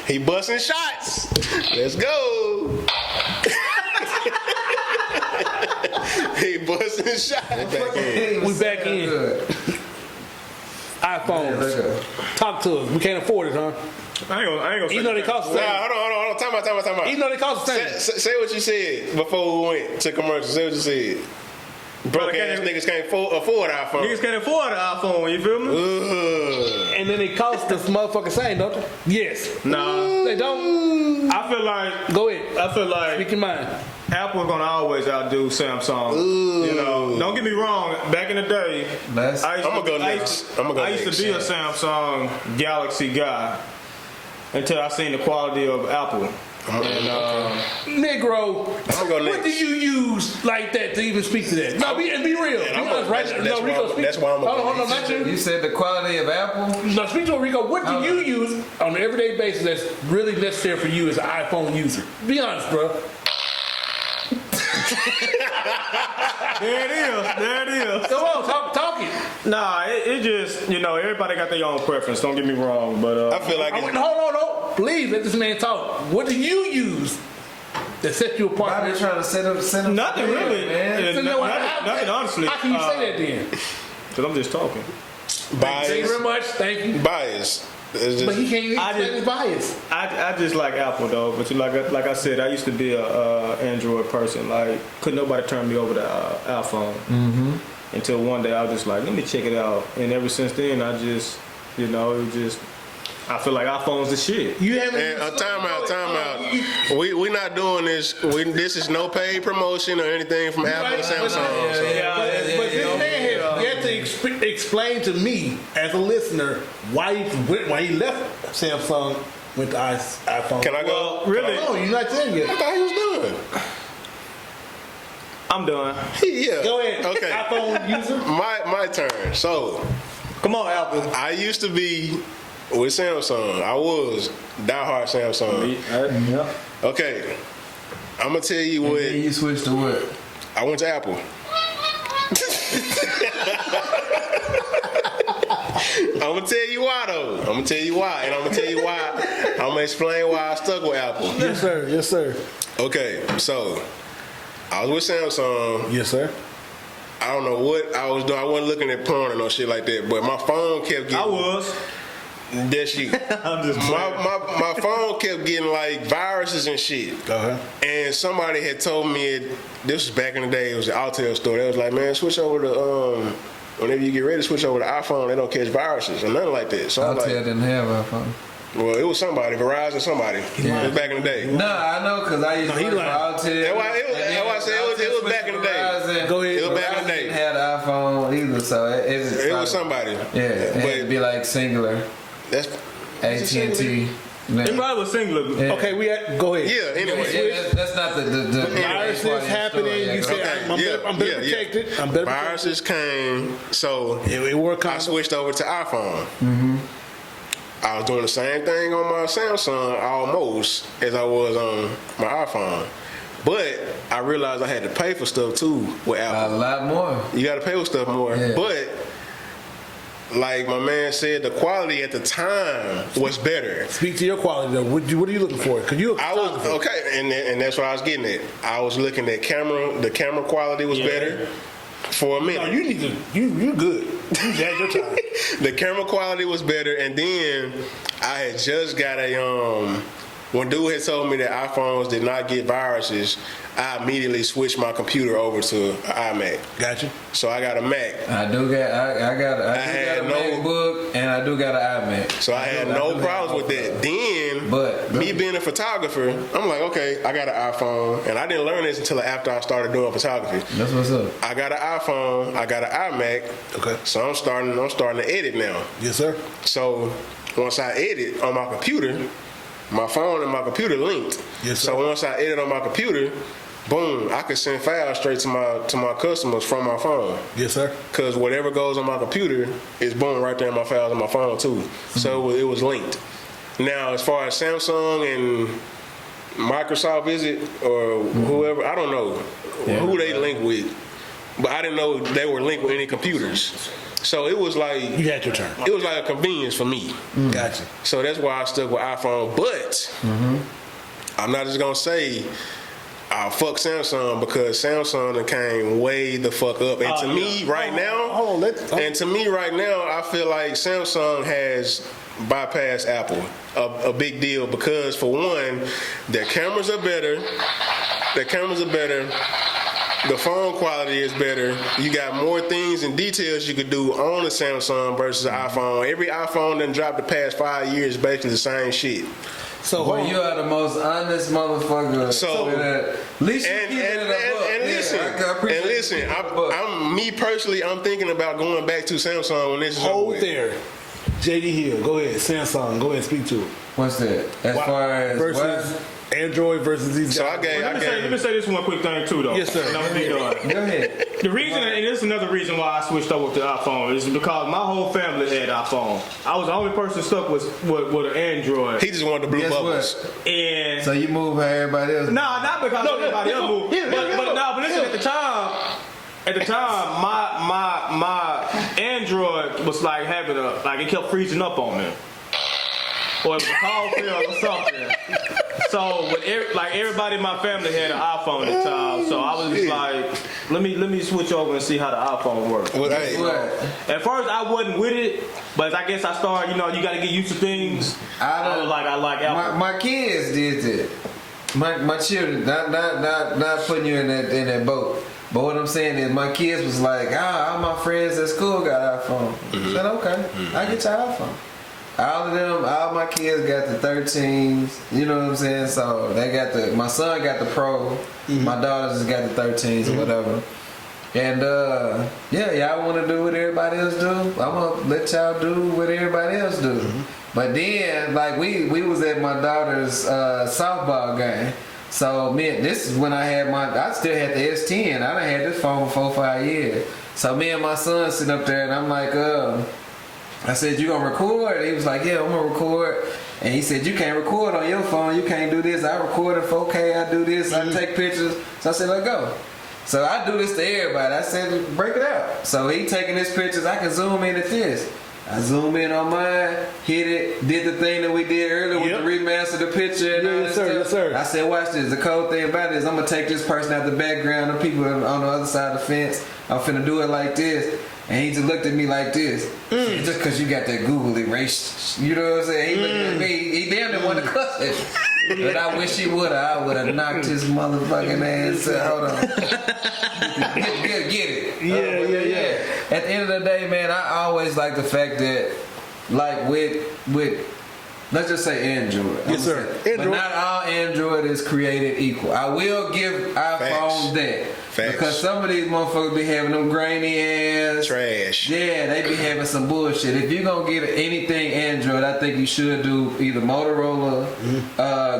Speaker 1: He busting shots. Let's go. He busting shots.
Speaker 2: We back in. iPhones. Talk to us. We can't afford it, huh?
Speaker 3: I ain't gonna
Speaker 2: even though they cost the same.
Speaker 1: Hold on. Time out.
Speaker 2: Even though they cost the same.
Speaker 1: Say what you said before we went to commercial. Say what you said. Broke ass niggas can't afford an iPhone.
Speaker 3: Niggas can't afford an iPhone, you feel me?
Speaker 2: And then they cost the motherfucking same, don't they? Yes.
Speaker 3: Nah.
Speaker 2: They don't.
Speaker 3: I feel like.
Speaker 2: Go ahead.
Speaker 3: I feel like.
Speaker 2: Speak your mind.
Speaker 3: Apple's gonna always outdo Samsung.
Speaker 1: Ooh.
Speaker 3: You know, don't get me wrong. Back in the day,
Speaker 1: I'm gonna go next.
Speaker 3: I used to be a Samsung Galaxy guy until I seen the quality of Apple.
Speaker 2: Negro,
Speaker 1: I'm gonna go next.
Speaker 2: what do you use like that to even speak to that? No, be real. Be honest, right? No, Rico, speak.
Speaker 1: That's why I'm gonna
Speaker 2: Hold on, not you.
Speaker 4: You said the quality of Apple?
Speaker 2: No, speak to Rico. What do you use on an everyday basis that's really necessary for you as an iPhone user? Be honest, bro.
Speaker 3: There it is.
Speaker 2: Come on, talk it.
Speaker 3: Nah, it just, everybody got their own preference. Don't get me wrong, but
Speaker 1: I feel like
Speaker 2: Hold on. Please let this man talk. What do you use that set you apart?
Speaker 4: Why they trying to set up
Speaker 3: nothing really,
Speaker 4: man?
Speaker 3: nothing honestly.
Speaker 2: How can you say that then?
Speaker 3: Because I'm just talking.
Speaker 2: Thank you very much. Thank you.
Speaker 1: Bias.
Speaker 2: But he can't even explain his bias.
Speaker 3: I just like Apple though, but like I said, I used to be a Android person. Like, couldn't nobody turn me over to iPhone until one day I was just like, let me check it out. And ever since then, I just, I feel like iPhone's the shit.
Speaker 2: You haven't.
Speaker 1: Time out. We not doing this. This is no paid promotion or anything from Apple or Samsung.
Speaker 2: But this man has yet to explain to me as a listener why he left Samsung, went to iPhone.
Speaker 1: Can I go?
Speaker 3: Well, really?
Speaker 2: No, you're not there yet.
Speaker 1: I thought he was done.
Speaker 3: I'm done.
Speaker 1: Yeah.
Speaker 2: Go ahead.
Speaker 1: Okay.
Speaker 2: iPhone user.
Speaker 1: My turn. So,
Speaker 3: Come on, Apple.
Speaker 1: I used to be with Samsung. I was diehard Samsung.
Speaker 3: Yeah.
Speaker 1: Okay. I'm gonna tell you what.
Speaker 4: And then you switched to what?
Speaker 1: I went to Apple. I'm gonna tell you why though. I'm gonna tell you why, and I'm gonna tell you why. I'm gonna explain why I stuck with Apple.
Speaker 2: Yes, sir. Yes, sir.
Speaker 1: Okay, so I was with Samsung.
Speaker 2: Yes, sir.
Speaker 1: I don't know what I was doing. I wasn't looking at porn or no shit like that. But my phone kept getting.
Speaker 3: I was.
Speaker 1: That's you.
Speaker 3: I'm just
Speaker 1: my phone kept getting like viruses and shit.
Speaker 2: Uh-huh.
Speaker 1: And somebody had told me this was back in the day. It was an Altel store. They was like, man, switch over to whenever you get ready, switch over to iPhone. They don't catch viruses or nothing like that. So I'm
Speaker 4: Altel
Speaker 1: like,
Speaker 4: didn't have iPhone.
Speaker 1: well, it was somebody, Verizon, somebody. It was back in the day.
Speaker 4: No, I know because I used to work for Altel.
Speaker 1: That's why I said it was back in the day.
Speaker 2: Go ahead.
Speaker 1: It was back in the
Speaker 4: Didn't
Speaker 1: day.
Speaker 4: have the iPhone either, so
Speaker 1: It was somebody.
Speaker 4: Yeah, it had to be like singular,
Speaker 1: That's
Speaker 4: AT&T.
Speaker 3: It probably was singular.
Speaker 4: Yeah.
Speaker 2: Okay, go ahead.
Speaker 1: yeah. Anyway,
Speaker 4: Yeah, that's not the
Speaker 2: Viruses happening. You
Speaker 4: say
Speaker 2: said I'm better protected. I'm better protected.
Speaker 1: viruses came, so
Speaker 2: It worked.
Speaker 1: I switched over to iPhone. I was doing the same thing on my Samsung almost as I was on my iPhone. But I realized I had to pay for stuff too with
Speaker 4: a
Speaker 1: Apple.
Speaker 4: lot more.
Speaker 1: You got to pay for stuff more.
Speaker 4: Yeah.
Speaker 1: But like my man said, the quality at the time was better.
Speaker 2: Speak to your quality though. What are you looking for? Cause you.
Speaker 1: I was okay, and that's what I was getting at. I was looking at camera. The camera quality was better for a minute.
Speaker 2: No, you need to. You good. You had your time.
Speaker 1: The camera quality was better, and then I had just got when dude had told me that iPhones did not get viruses, I immediately switched my computer over to an iMac.
Speaker 2: Gotcha.
Speaker 1: So I got a Mac.
Speaker 4: I do got a MacBook and I do got an iMac.
Speaker 1: So I had no problems with that. Then,
Speaker 4: But
Speaker 1: me being a photographer, I'm like, okay, I got an iPhone, and I didn't learn this until after I started doing photography.
Speaker 4: That's what's up.
Speaker 1: I got an iPhone, I got an iMac.
Speaker 2: Okay.
Speaker 1: So I'm starting to edit now.
Speaker 2: Yes, sir.
Speaker 1: So once I edit on my computer, my phone and my computer linked.
Speaker 2: Yes, sir.
Speaker 1: So once I edit on my computer, boom, I can send files straight to my customers from my phone.
Speaker 2: Yes, sir.
Speaker 1: Cause whatever goes on my computer is boom right there in my files on my phone too.
Speaker 2: Mm-hmm.
Speaker 1: So it was linked. Now as far as Samsung and Microsoft is it or whoever, I don't know who they link with, but I didn't know they were linked with any computers. So it was like
Speaker 2: You had your turn.
Speaker 1: it was like a convenience for me.
Speaker 2: Gotcha.
Speaker 1: So that's why I stuck with iPhone. But I'm not just gonna say I'll fuck Samsung because Samsung done came way the fuck up. And to me right now, I feel like Samsung has bypassed Apple a big deal because for one, their cameras are better. The phone quality is better. You got more things and details you could do on a Samsung versus an iPhone. Every iPhone done dropped the past 5 years basically the same shit.
Speaker 2: So
Speaker 4: boy, you are the most honest motherfucker.
Speaker 1: So,
Speaker 4: at least you keep it up.
Speaker 1: And listen, I'm me personally. I'm thinking about going back to Samsung when this is over
Speaker 2: hold
Speaker 1: with.
Speaker 2: there. JD Hill, go ahead. Samsung, go ahead and speak to it.
Speaker 4: What's that? As far as
Speaker 2: versus Android versus these
Speaker 1: So
Speaker 2: guys.
Speaker 3: Let me say this one quick thing too, though.
Speaker 2: Yes, sir.
Speaker 3: And I'm gonna be done.
Speaker 4: Go ahead.
Speaker 3: The reason, and this is another reason why I switched over to iPhone, is because my whole family had iPhone. I was the only person stuck with an Android.
Speaker 1: He just wanted the blue bubbles.
Speaker 4: What?
Speaker 3: And
Speaker 4: So you move how everybody else?
Speaker 3: nah, not because everybody else moved. But listen, at the time, my Android was like having it kept freezing up on me. Or it was a call fail or something. So with everybody in my family had an iPhone at the time, so I was just like, let me switch over and see how the iPhone works.
Speaker 1: Well, hey,
Speaker 3: At first I wasn't with it, but I guess I started. You got to get used to things. I like Apple.
Speaker 4: My kids did that. My children, not putting you in that boat. But what I'm saying is, my kids was like, all my friends at school got iPhone. I said, okay, I get your iPhone. All my kids got the 13s, you know what I'm saying? So they my son got the Pro, my daughters got the 13s or whatever. And y'all want to do what everybody else do? I'm gonna let y'all do what everybody else do. But then, like we was at my daughter's softball game. So this is when I still had the S10. I done had this phone for 4 or 5 years. So me and my son sitting up there, and I'm like, I said, you gonna record? He was like, yeah, I'm gonna record. And he said, you can't record on your phone. You can't do this. I record in 4K. I do this. I take pictures. So I said, let go. So I do this to everybody. I said, break it out. So he taking his pictures. I can zoom in at this. I zoom in on mine, hit it, did the thing that we did earlier with the remaster the picture and all that stuff.
Speaker 2: Yes, sir.
Speaker 4: I said, watch this. The cool thing about it is I'm going to take this person out the background, the people on the other side of the fence. I'm finna do it like this. And he just looked at me like this. Just because you got that Google erase. You know what I'm saying? He looked at me. He damn near wanted to cuss it. But I wish he would have. I would have knocked his motherfucking ass. Hold on. Get it. Yeah. At the end of the day, man, I always like the fact that, like with let's just say Android.
Speaker 2: Yes, sir.
Speaker 4: But not all Android is created equal. I will give iPhones that.
Speaker 1: Facts.
Speaker 4: Because some of these motherfuckers be having them grainy ass
Speaker 1: trash.
Speaker 4: Yeah, they be having some bullshit. If you're gonna get anything Android, I think you should do either Motorola,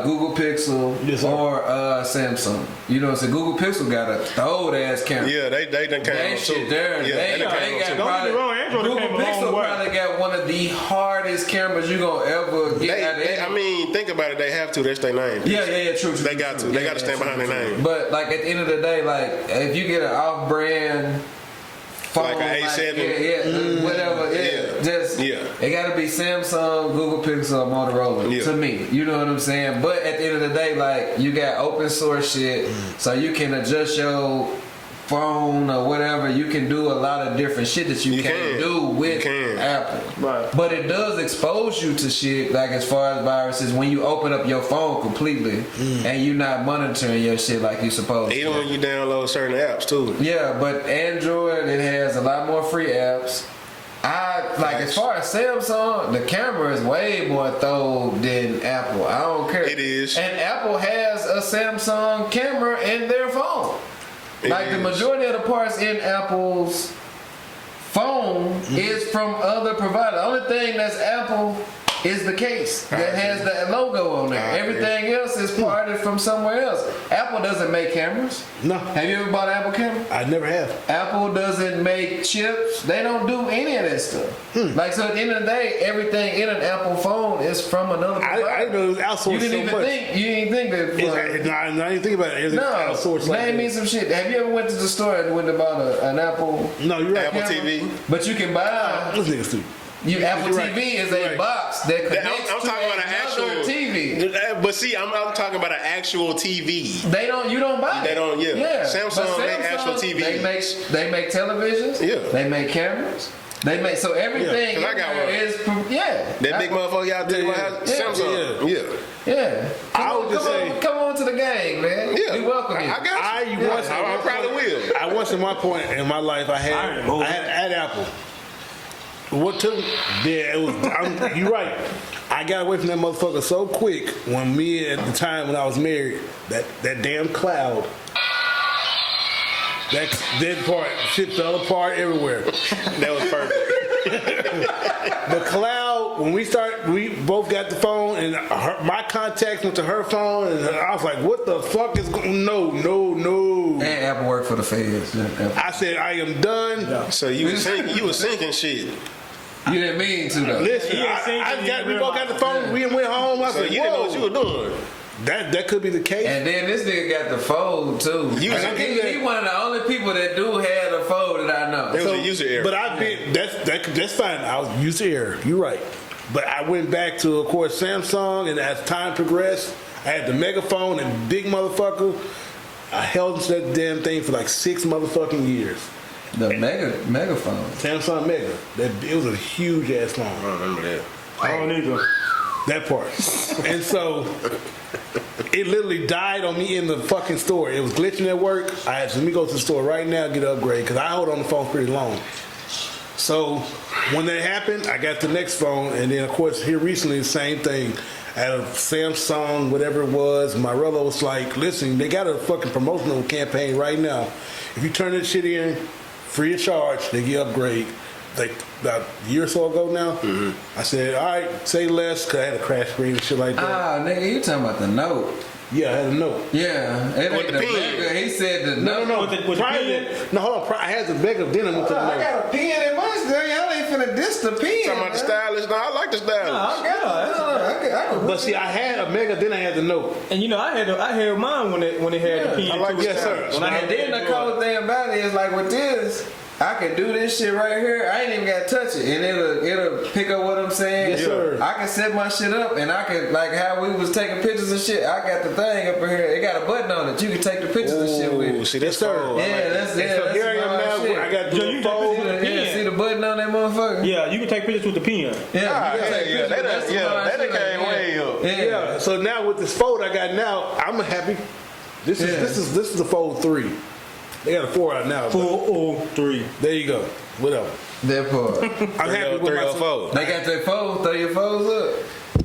Speaker 4: Google Pixel, or Samsung. You know what I'm saying? Google Pixel got a old ass camera.
Speaker 1: Yeah, they done came on too.
Speaker 4: There.
Speaker 1: Yeah,
Speaker 4: they got probably, Google Pixel probably got one of the hardest cameras you gonna ever get out of it.
Speaker 1: I mean, think about it. They have to. That's their name.
Speaker 4: Yeah. True.
Speaker 1: They got to. They got to stand behind their name.
Speaker 4: But like at the end of the day, like if you get an off-brand phone,
Speaker 1: like an A7,
Speaker 4: whatever, it got to be Samsung, Google Pixel, or Motorola to me. You know what I'm saying? But at the end of the day, like you got open source shit, so you can adjust your phone or whatever. You can do a lot of different shit that you can't do with Apple.
Speaker 3: Right.
Speaker 4: But it does expose you to shit, like as far as viruses, when you open up your phone completely and you're not monitoring your shit like you supposed to.
Speaker 1: Even when you download certain apps too.
Speaker 4: Yeah, but Android, it has a lot more free apps. As far as Samsung, the camera is way more thorough than Apple. I don't care.
Speaker 1: It is.
Speaker 4: And Apple has a Samsung camera in their phone. The majority of the parts in Apple's phone is from other providers. The only thing that's Apple is the case that has the logo on there. Everything else is parted from somewhere else. Apple doesn't make cameras.
Speaker 2: No.
Speaker 4: Have you ever bought an Apple camera?
Speaker 2: I never have.
Speaker 4: Apple doesn't make chips. They don't do any of that stuff. So at the end of the day, everything in an Apple phone is from another provider.
Speaker 2: I didn't know it was outsourced.
Speaker 4: You didn't think that.
Speaker 2: I didn't think about it. Everything's outsourced.
Speaker 4: Name me some shit. Have you ever went to the store and went to buy an Apple?
Speaker 2: No, you're right.
Speaker 1: Apple
Speaker 2: camera?
Speaker 1: TV.
Speaker 4: But you can buy.
Speaker 2: This nigga's stupid.
Speaker 4: Apple TV is a box that connects
Speaker 1: I'm talking about an actual
Speaker 4: TV.
Speaker 1: But see, I'm talking about an actual TV.
Speaker 4: You don't buy it.
Speaker 1: They don't. Yeah. Samsung make actual TV.
Speaker 4: They make televisions.
Speaker 1: Yeah.
Speaker 4: They make cameras. They make everything.
Speaker 1: Yeah, I got one.
Speaker 4: Is
Speaker 1: that big motherfucker out there. Samsung.
Speaker 4: Yeah. Come on to the gang, man.
Speaker 1: Yeah.
Speaker 4: We welcome you.
Speaker 1: I got you. I probably will.
Speaker 2: I once in my point in my life I had Apple. What took there? It was. You're right. I I got away from that motherfucker so quick when me at the time when I was married, that damn cloud, that part, shit fell apart everywhere.
Speaker 1: That was perfect.
Speaker 2: The cloud, when we both got the phone and my contacts went to her phone and I was like, what the fuck is going on? No.
Speaker 4: And Apple work for the feds.
Speaker 2: I said, I am done.
Speaker 1: So you was sinking shit.
Speaker 4: You didn't mean to though.
Speaker 2: Listen, we both got the phone. We went home. I
Speaker 1: So
Speaker 2: said,
Speaker 1: you didn't know what you were doing.
Speaker 2: That could be the case.
Speaker 4: And then this nigga got the fold too. He one of the only people that do have the fold that I know.
Speaker 1: It was a user error.
Speaker 2: But I've been that's fine. I was user error. You're right. But I went back to, of course, Samsung, and as time progressed, I had the megaphone and big motherfucker. I held onto that damn thing for like 6 motherfucking years.
Speaker 4: The megaphone.
Speaker 2: Samsung Mega. It was a huge ass phone.
Speaker 1: I don't remember that.
Speaker 3: I don't either.
Speaker 2: That part. And so it literally died on me in the fucking store. It was glitching at work. I had to let me go to the store right now and get an upgrade because I hold on the phone pretty long. So when that happened, I got the next phone, and then of course here recently the same thing. I had a Samsung, whatever it was. My brother was like, "Listen, they got a fucking promotional campaign right now. If you turn this shit in, free of charge, they get upgrade." Like about a year or so ago now. Mm-hmm. I said, all right, say less, because I had a crash screen and shit like that.
Speaker 4: Ah, nigga, you talking about the note.
Speaker 2: Yeah, I had a note.
Speaker 4: Yeah. It ain't the Mega. He said the note.
Speaker 2: No.
Speaker 3: With the pen?
Speaker 2: No, hold on. I had the Mega, then I went to the
Speaker 4: I
Speaker 2: note.
Speaker 4: got a pen in my thing. I ain't finna diss the pen.
Speaker 1: Talking about the stylist? No, I like the stylist.
Speaker 4: I
Speaker 2: But see, I had a Mega, then I had the note.
Speaker 3: And you know, I had mine when it had the pen.
Speaker 1: I like
Speaker 3: too.
Speaker 1: yes, sir.
Speaker 3: When I had
Speaker 4: And then the cool thing about it is like with this, I can do this shit right here. I ain't even gotta touch it, and it'll pick up what I'm saying.
Speaker 2: Yes, sir.
Speaker 4: I can set my shit up, and I can like how we was taking pictures and shit. I got the thing up in here. It got a button on it. You can take the pictures and shit with it.
Speaker 1: See, that's
Speaker 2: Yes, sir.
Speaker 1: cool. I
Speaker 4: Yeah,
Speaker 1: like that.
Speaker 4: that's it.
Speaker 2: So here I am now. I got
Speaker 3: Yeah, you
Speaker 2: the
Speaker 3: can
Speaker 2: phone.
Speaker 3: take pictures.
Speaker 4: Yeah, see the button on that motherfucker?
Speaker 3: Yeah, you can take pictures with the pen.
Speaker 4: Yeah,
Speaker 1: Ah,
Speaker 4: you can take
Speaker 1: yeah,
Speaker 4: pictures. That's the one I
Speaker 1: that
Speaker 4: said,
Speaker 1: came
Speaker 4: like,
Speaker 1: way up.
Speaker 2: Yeah. So now with this Fold I got now, I'm happy. This is the Fold 3. They got a 4 out now.
Speaker 3: 403.
Speaker 2: There you go. Whatever.
Speaker 4: That part.
Speaker 2: I'm happy with my
Speaker 1: 304.
Speaker 4: They got their phones, throw your phones up.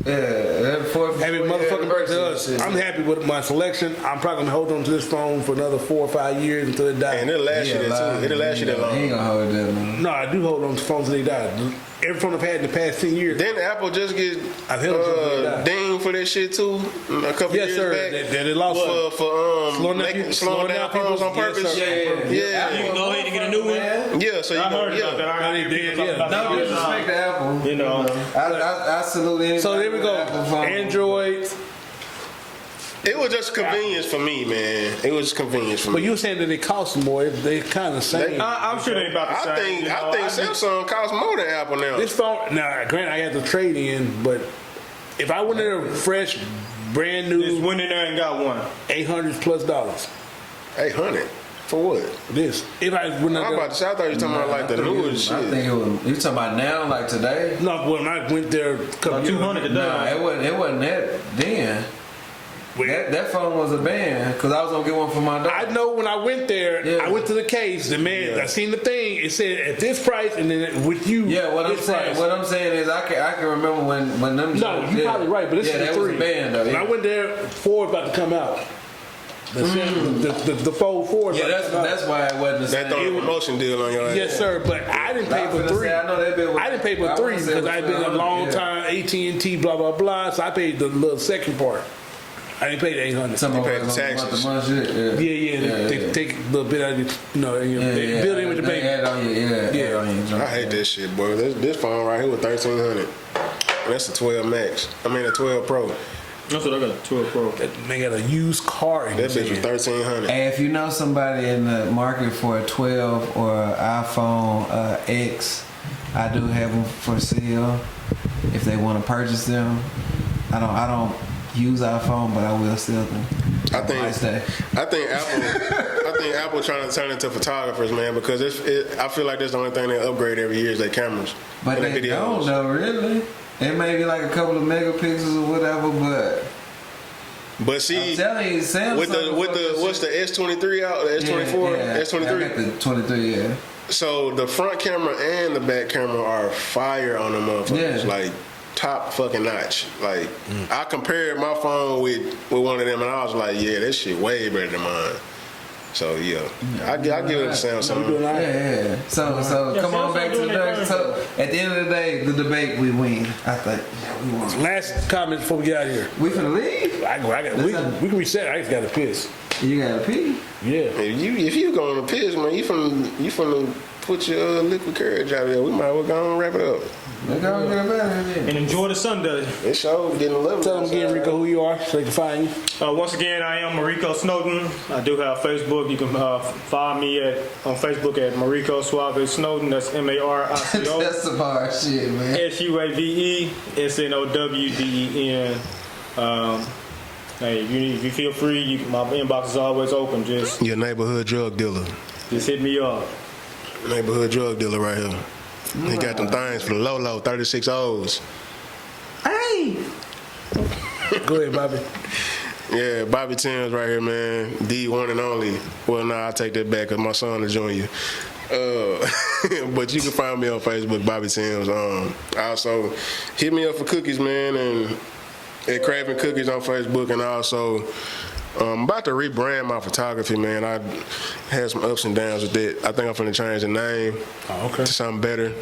Speaker 4: Yeah, that fourth.
Speaker 2: Happy motherfucking birthday to us. I'm happy with my selection. I'm probably gonna hold on to this phone for another 4 or 5 years until it dies.
Speaker 1: And it'll last you that too. It'll last you that
Speaker 4: He ain't
Speaker 1: long.
Speaker 4: gonna hold that long.
Speaker 2: No, I do hold on to phones until they die. Every phone I've had in the past 10 years.
Speaker 1: Didn't Apple just get
Speaker 2: I've held on to
Speaker 1: dinged for that shit too a couple
Speaker 2: Yes,
Speaker 1: years
Speaker 2: sir.
Speaker 1: back?
Speaker 2: They lost
Speaker 1: for
Speaker 2: slowing
Speaker 1: down phones on
Speaker 2: Yes,
Speaker 1: purpose.
Speaker 2: sir.
Speaker 1: Yeah.
Speaker 3: You can go ahead and get a new one.
Speaker 1: Yeah, so you
Speaker 3: I
Speaker 1: know,
Speaker 3: heard about that.
Speaker 1: yeah.
Speaker 3: I heard people talking about
Speaker 4: No
Speaker 3: that.
Speaker 4: disrespect to Apple.
Speaker 3: You know.
Speaker 4: I salute anybody.
Speaker 2: So there we
Speaker 4: with
Speaker 2: go.
Speaker 4: Apple phone.
Speaker 2: Android.
Speaker 1: It was just convenience for me, man. It was convenience for
Speaker 2: But
Speaker 1: me.
Speaker 2: you were saying that they cost more. They kind of same.
Speaker 3: I'm sure they about the same.
Speaker 1: I think
Speaker 3: you know.
Speaker 1: Samsung costs more than Apple now.
Speaker 2: This phone, now, granted, I had to trade in, but if I went in a fresh, brand
Speaker 3: Just
Speaker 2: new
Speaker 3: went in there and got one.
Speaker 2: $800 plus,
Speaker 1: $800 for what?
Speaker 2: this. If I went in
Speaker 1: I'm about to say, I thought you were talking about like the newest
Speaker 4: I
Speaker 1: shit.
Speaker 4: think it was. You talking about now, like today?
Speaker 2: no, when I went there a couple years
Speaker 3: 200
Speaker 2: ago,
Speaker 3: today.
Speaker 4: Nah, it wasn't that then. That phone was a band because I was gonna get one for my daughter.
Speaker 2: I know when I went there,
Speaker 4: Yeah.
Speaker 2: I went to the case. The man, I seen the thing. It said at this price, and then with you,
Speaker 4: Yeah, what I'm
Speaker 2: this
Speaker 4: saying.
Speaker 2: price.
Speaker 4: What I'm saying is, I can remember when them.
Speaker 2: No, you're
Speaker 4: yeah.
Speaker 2: probably right, but this
Speaker 4: yeah,
Speaker 2: is
Speaker 4: that
Speaker 2: the
Speaker 4: was
Speaker 2: 3.
Speaker 4: a band though.
Speaker 2: When
Speaker 4: Yeah.
Speaker 2: I went there, 4 was about to come out. The Fold 4.
Speaker 4: Yeah, that's why it wasn't the
Speaker 1: That
Speaker 4: same.
Speaker 1: throw a promotion deal on your ass.
Speaker 2: Yes, sir. But I didn't pay
Speaker 4: I was
Speaker 2: for
Speaker 4: gonna
Speaker 2: 3.
Speaker 4: say, I know that bit was-
Speaker 2: I didn't pay for
Speaker 4: I
Speaker 2: 3
Speaker 4: wanna say
Speaker 2: because
Speaker 4: it was
Speaker 2: I've been a
Speaker 4: 700,
Speaker 2: long
Speaker 4: yeah.
Speaker 2: time AT&T, blah blah blah. So I paid the little second part. I didn't pay the 800.
Speaker 4: Some
Speaker 1: You
Speaker 4: of
Speaker 1: paid
Speaker 4: it
Speaker 1: the
Speaker 4: was on
Speaker 1: taxes.
Speaker 4: month to month shit.
Speaker 2: Yeah. They take a little bit out of your, they build in with the
Speaker 4: They
Speaker 2: bank.
Speaker 4: add on you, add on you.
Speaker 1: I hate this shit, boy. This phone right here was $1,300. And that's a 12 Max. I mean a 12 Pro.
Speaker 3: That's what I got. 12 Pro.
Speaker 2: They got a used car in
Speaker 1: That bitch was $1,300.
Speaker 4: And if you know somebody in the market for a 12 or an iPhone X, I do have them for sale. If they want to purchase them, I don't use iPhone, but I will sell them.
Speaker 1: I think
Speaker 4: Nice day.
Speaker 1: Apple trying to turn into photographers, man, because I feel like that's the only thing they upgrade every year is their cameras.
Speaker 4: But
Speaker 1: and
Speaker 4: they
Speaker 1: their
Speaker 4: don't
Speaker 1: videos.
Speaker 4: know, really. It may be like a couple of megapixels or whatever, but
Speaker 1: But see,
Speaker 4: I'm telling you, Samsung
Speaker 1: with the what's the S23 out, the S24,
Speaker 4: I
Speaker 1: S23.
Speaker 4: got the 23, yeah.
Speaker 1: So the front camera and the back camera are fire on the motherfuckers.
Speaker 4: Yeah.
Speaker 1: Like top fucking notch. Like I compared my phone with one of them, and I was like, yeah, that shit way better than mine. So yeah, I give it a Samsung.
Speaker 4: Yeah. So come on back to the debate. So at the end of the day, the debate we win. I think. Yeah, we won.
Speaker 2: Last comment before we get out of here.
Speaker 4: We finna leave.
Speaker 2: We can reset. I just got to piss.
Speaker 4: You gotta pee.
Speaker 2: Yeah.
Speaker 1: If you going to piss, man, you finna put your liquid courage out there. We might as well go and wrap it up.
Speaker 4: Let's go and get it better.
Speaker 3: And enjoy the Sunday.
Speaker 1: It's show getting lovely.
Speaker 2: Tell them again, Rico, who you are, so they can find you.
Speaker 3: Once again, I am Mariko Snowden. I do have Facebook. You can find me on Facebook at Mariko Suave Snowden. That's Marico.
Speaker 4: That's some hard shit, man.
Speaker 3: SUAVE SNOWDEN. Hey, if you feel free, my inbox is always open. Just
Speaker 1: your neighborhood drug dealer.
Speaker 3: Just hit me up.
Speaker 1: Neighborhood drug dealer right here. He got them things for the low 36 O's.
Speaker 3: Hey.
Speaker 2: Go ahead, Bobby.
Speaker 1: Yeah, Bobby Timms right here, man. The one and only. Well, nah, I take that back because my son is junior. But you can find me on Facebook, Bobby Timms. Also, hit me up for cookies, man, and at Craving Cookies on Facebook, and also I'm about to rebrand my photography, man. I had some ups and downs with it. I think I'm finna change the name to something better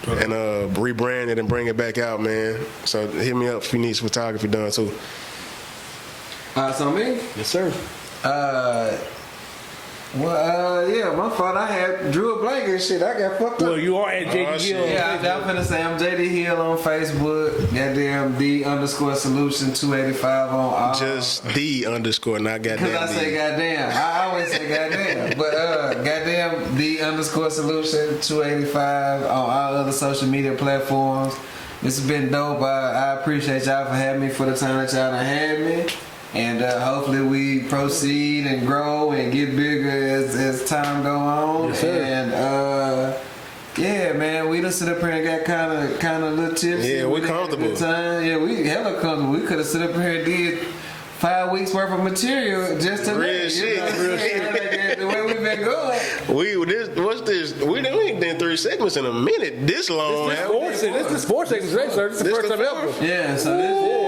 Speaker 1: and rebrand it and bring it back out, man. So hit me up if you need some photography done too.
Speaker 4: So me?
Speaker 2: Yes, sir.
Speaker 4: Yeah, my fault. I had drew a blank and shit. I got fucked up.
Speaker 2: Well, you are at JD Hill.
Speaker 4: Yeah, I'm finna say I'm JD Hill on Facebook. Goddamn _solution 285 on all.
Speaker 1: Just _, not goddamn.
Speaker 4: Because I say goddamn. I always say goddamn. But goddamn _solution 285 on all other social media platforms. This has been dope. I appreciate y'all for having me for the time that y'all done had me. And hopefully we proceed and grow and get bigger as time go on.
Speaker 2: Yes, sir.
Speaker 4: And yeah, man, we done sit up here and got kind of little tips.
Speaker 1: Yeah, we comfortable.
Speaker 4: Good time. Yeah, we hella comfortable. We could have sit up here and did 5 weeks worth of material just to
Speaker 1: real shit.
Speaker 4: The way we've been going.
Speaker 1: What's this? We ain't done 3 segments in a minute. This long.
Speaker 2: This is 4 seconds today, sir. This is the first time ever.
Speaker 4: Yeah, so this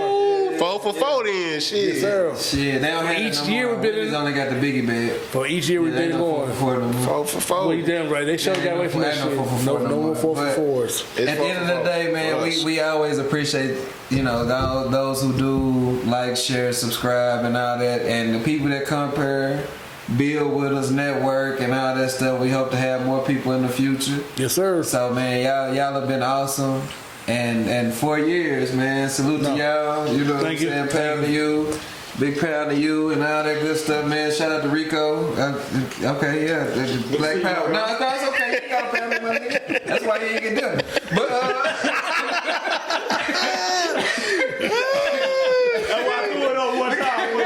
Speaker 1: 4 for 4 then. Shit.
Speaker 2: Yes, sir.
Speaker 4: Shit, they don't have
Speaker 2: Each year we've been
Speaker 4: only got the biggie bag.
Speaker 2: For each year we've been going.
Speaker 1: 4 for 4.
Speaker 2: Well, you damn right. They sure got away from that shit. No more 4 for 4s.
Speaker 4: At the end of the day, man, we always appreciate, those who do like, share, subscribe, and all that, and the people that come here, build with us, network, and all that stuff. We hope to have more people in the future.
Speaker 2: Yes, sir.
Speaker 4: So, man, y'all have been awesome. And 4 years, man. Salute to y'all. You know what I'm saying? Pound to you. Big pound to you and all that good stuff, man. Shout out to Rico. Okay, yeah. Black power. No, it's okay. You got a pound of money. That's why you ain't get done. But,
Speaker 3: That's why I threw it on one time.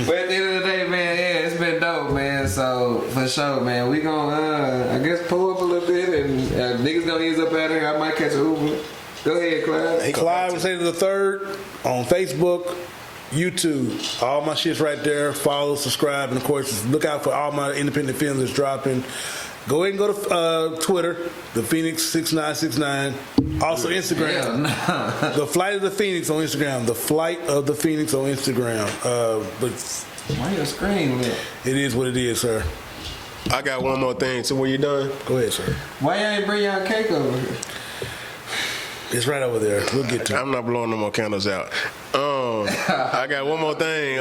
Speaker 4: But at the end of the day, man, yeah, it's been dope, man. So, for sure, man, we gonna, I guess, pull up a little bit and niggas gonna ease up out here. I might catch a Uber. Go ahead, Clyde.
Speaker 2: Hey, Clyde was saying the third on Facebook, YouTube. All my shit's right there. Follow, subscribe, and of course, look out for all my independent films that's dropping. Go ahead and go to Twitter, the Phoenix 6969. Also Instagram, the Flight of the Phoenix on Instagram. The Flight of the Phoenix on Instagram. But
Speaker 4: why your screen lit?
Speaker 2: It is what it is, sir.
Speaker 1: I got one more thing. So when you done?
Speaker 2: Go ahead, sir.
Speaker 4: Why you ain't bring y'all cake over here?
Speaker 2: It's right over there. We'll get to it.
Speaker 1: I'm not blowing no more candles out. I got one more thing.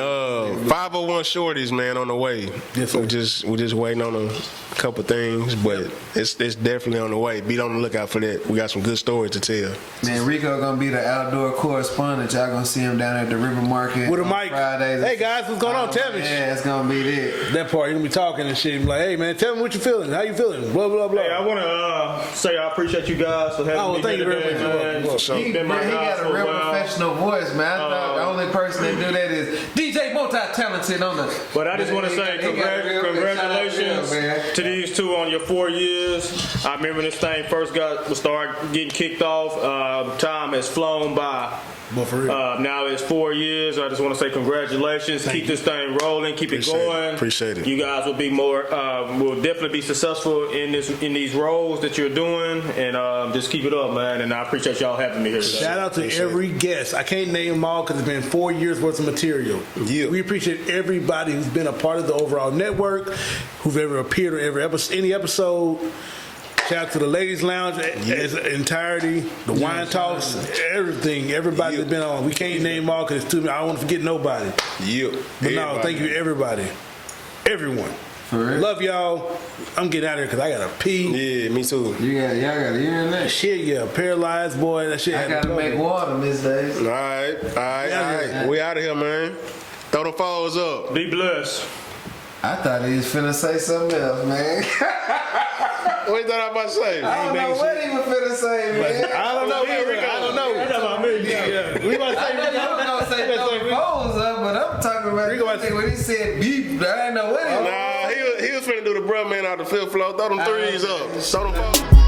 Speaker 1: 501 Shorties, man, on the way.
Speaker 2: Yes, sir.
Speaker 1: We're just waiting on a couple things, but it's definitely on the way. Be on the lookout for that. We got some good stories to tell.
Speaker 4: Man, Rico gonna be the outdoor correspondent. Y'all gonna see him down at the River Market
Speaker 2: With a
Speaker 4: on
Speaker 2: mic.
Speaker 4: Fridays.
Speaker 2: Hey guys, what's going on? Tell me.
Speaker 4: Yeah, it's gonna be that.
Speaker 2: That part, you're gonna be talking and shit. Like, hey man, tell me what you feeling. How you feeling? Blah blah blah.
Speaker 3: Hey, I want to say I appreciate you guys for having me
Speaker 2: thank you
Speaker 3: here
Speaker 2: very
Speaker 3: today,
Speaker 2: much.
Speaker 3: man.
Speaker 4: He
Speaker 3: Been my guys
Speaker 4: got
Speaker 3: for
Speaker 4: a real
Speaker 3: while.
Speaker 4: professional voice, man. I thought the only person that do that is DJ multi-talented on the.
Speaker 3: But I just want to say congratulations to these two on your 4 years. I remember this thing first started getting kicked off. Time has flown by.
Speaker 2: But for real.
Speaker 3: Now it's 4 years. I just want to say congratulations. Keep this thing rolling. Keep it going.
Speaker 1: Appreciate it.
Speaker 3: You guys will be will definitely be successful in these roles that you're doing, and just keep it up, man. And I appreciate y'all having me here today.
Speaker 2: Shout out to every guest. I can't name them all because it's been 4 years worth of material.
Speaker 1: Yeah.
Speaker 2: We appreciate everybody who's been a part of the overall network, who've ever appeared on any episode. Shout out to the Ladies Lounge as entirety, the Wine Talks, everything. Everybody that's been on. We can't name all because it's too many. I don't want to forget nobody.
Speaker 1: Yeah.
Speaker 2: But no, thank you everybody. Everyone. Love y'all. I'm getting out of here because I got to pee.
Speaker 1: Yeah, me too.
Speaker 4: Y'all got to hear that
Speaker 2: shit. Yeah, paralyzed boy. That shit.
Speaker 4: I got to make water these days.
Speaker 1: All right. We out of here, man. Throw the foes up.
Speaker 3: Be blessed.
Speaker 4: I thought he was finna say something else, man.
Speaker 1: What you thought I was about to say?
Speaker 4: I don't know what he was finna say, man.
Speaker 2: I don't know. I don't know.
Speaker 3: That's about me.
Speaker 2: Yeah. We about to say.
Speaker 4: I know you were gonna say throw the phones up, but I'm talking about when he said beep. I didn't know what he was.
Speaker 1: Nah, he was finna do the bruh man out the fifth floor. Throw them threes up. Throw them foes.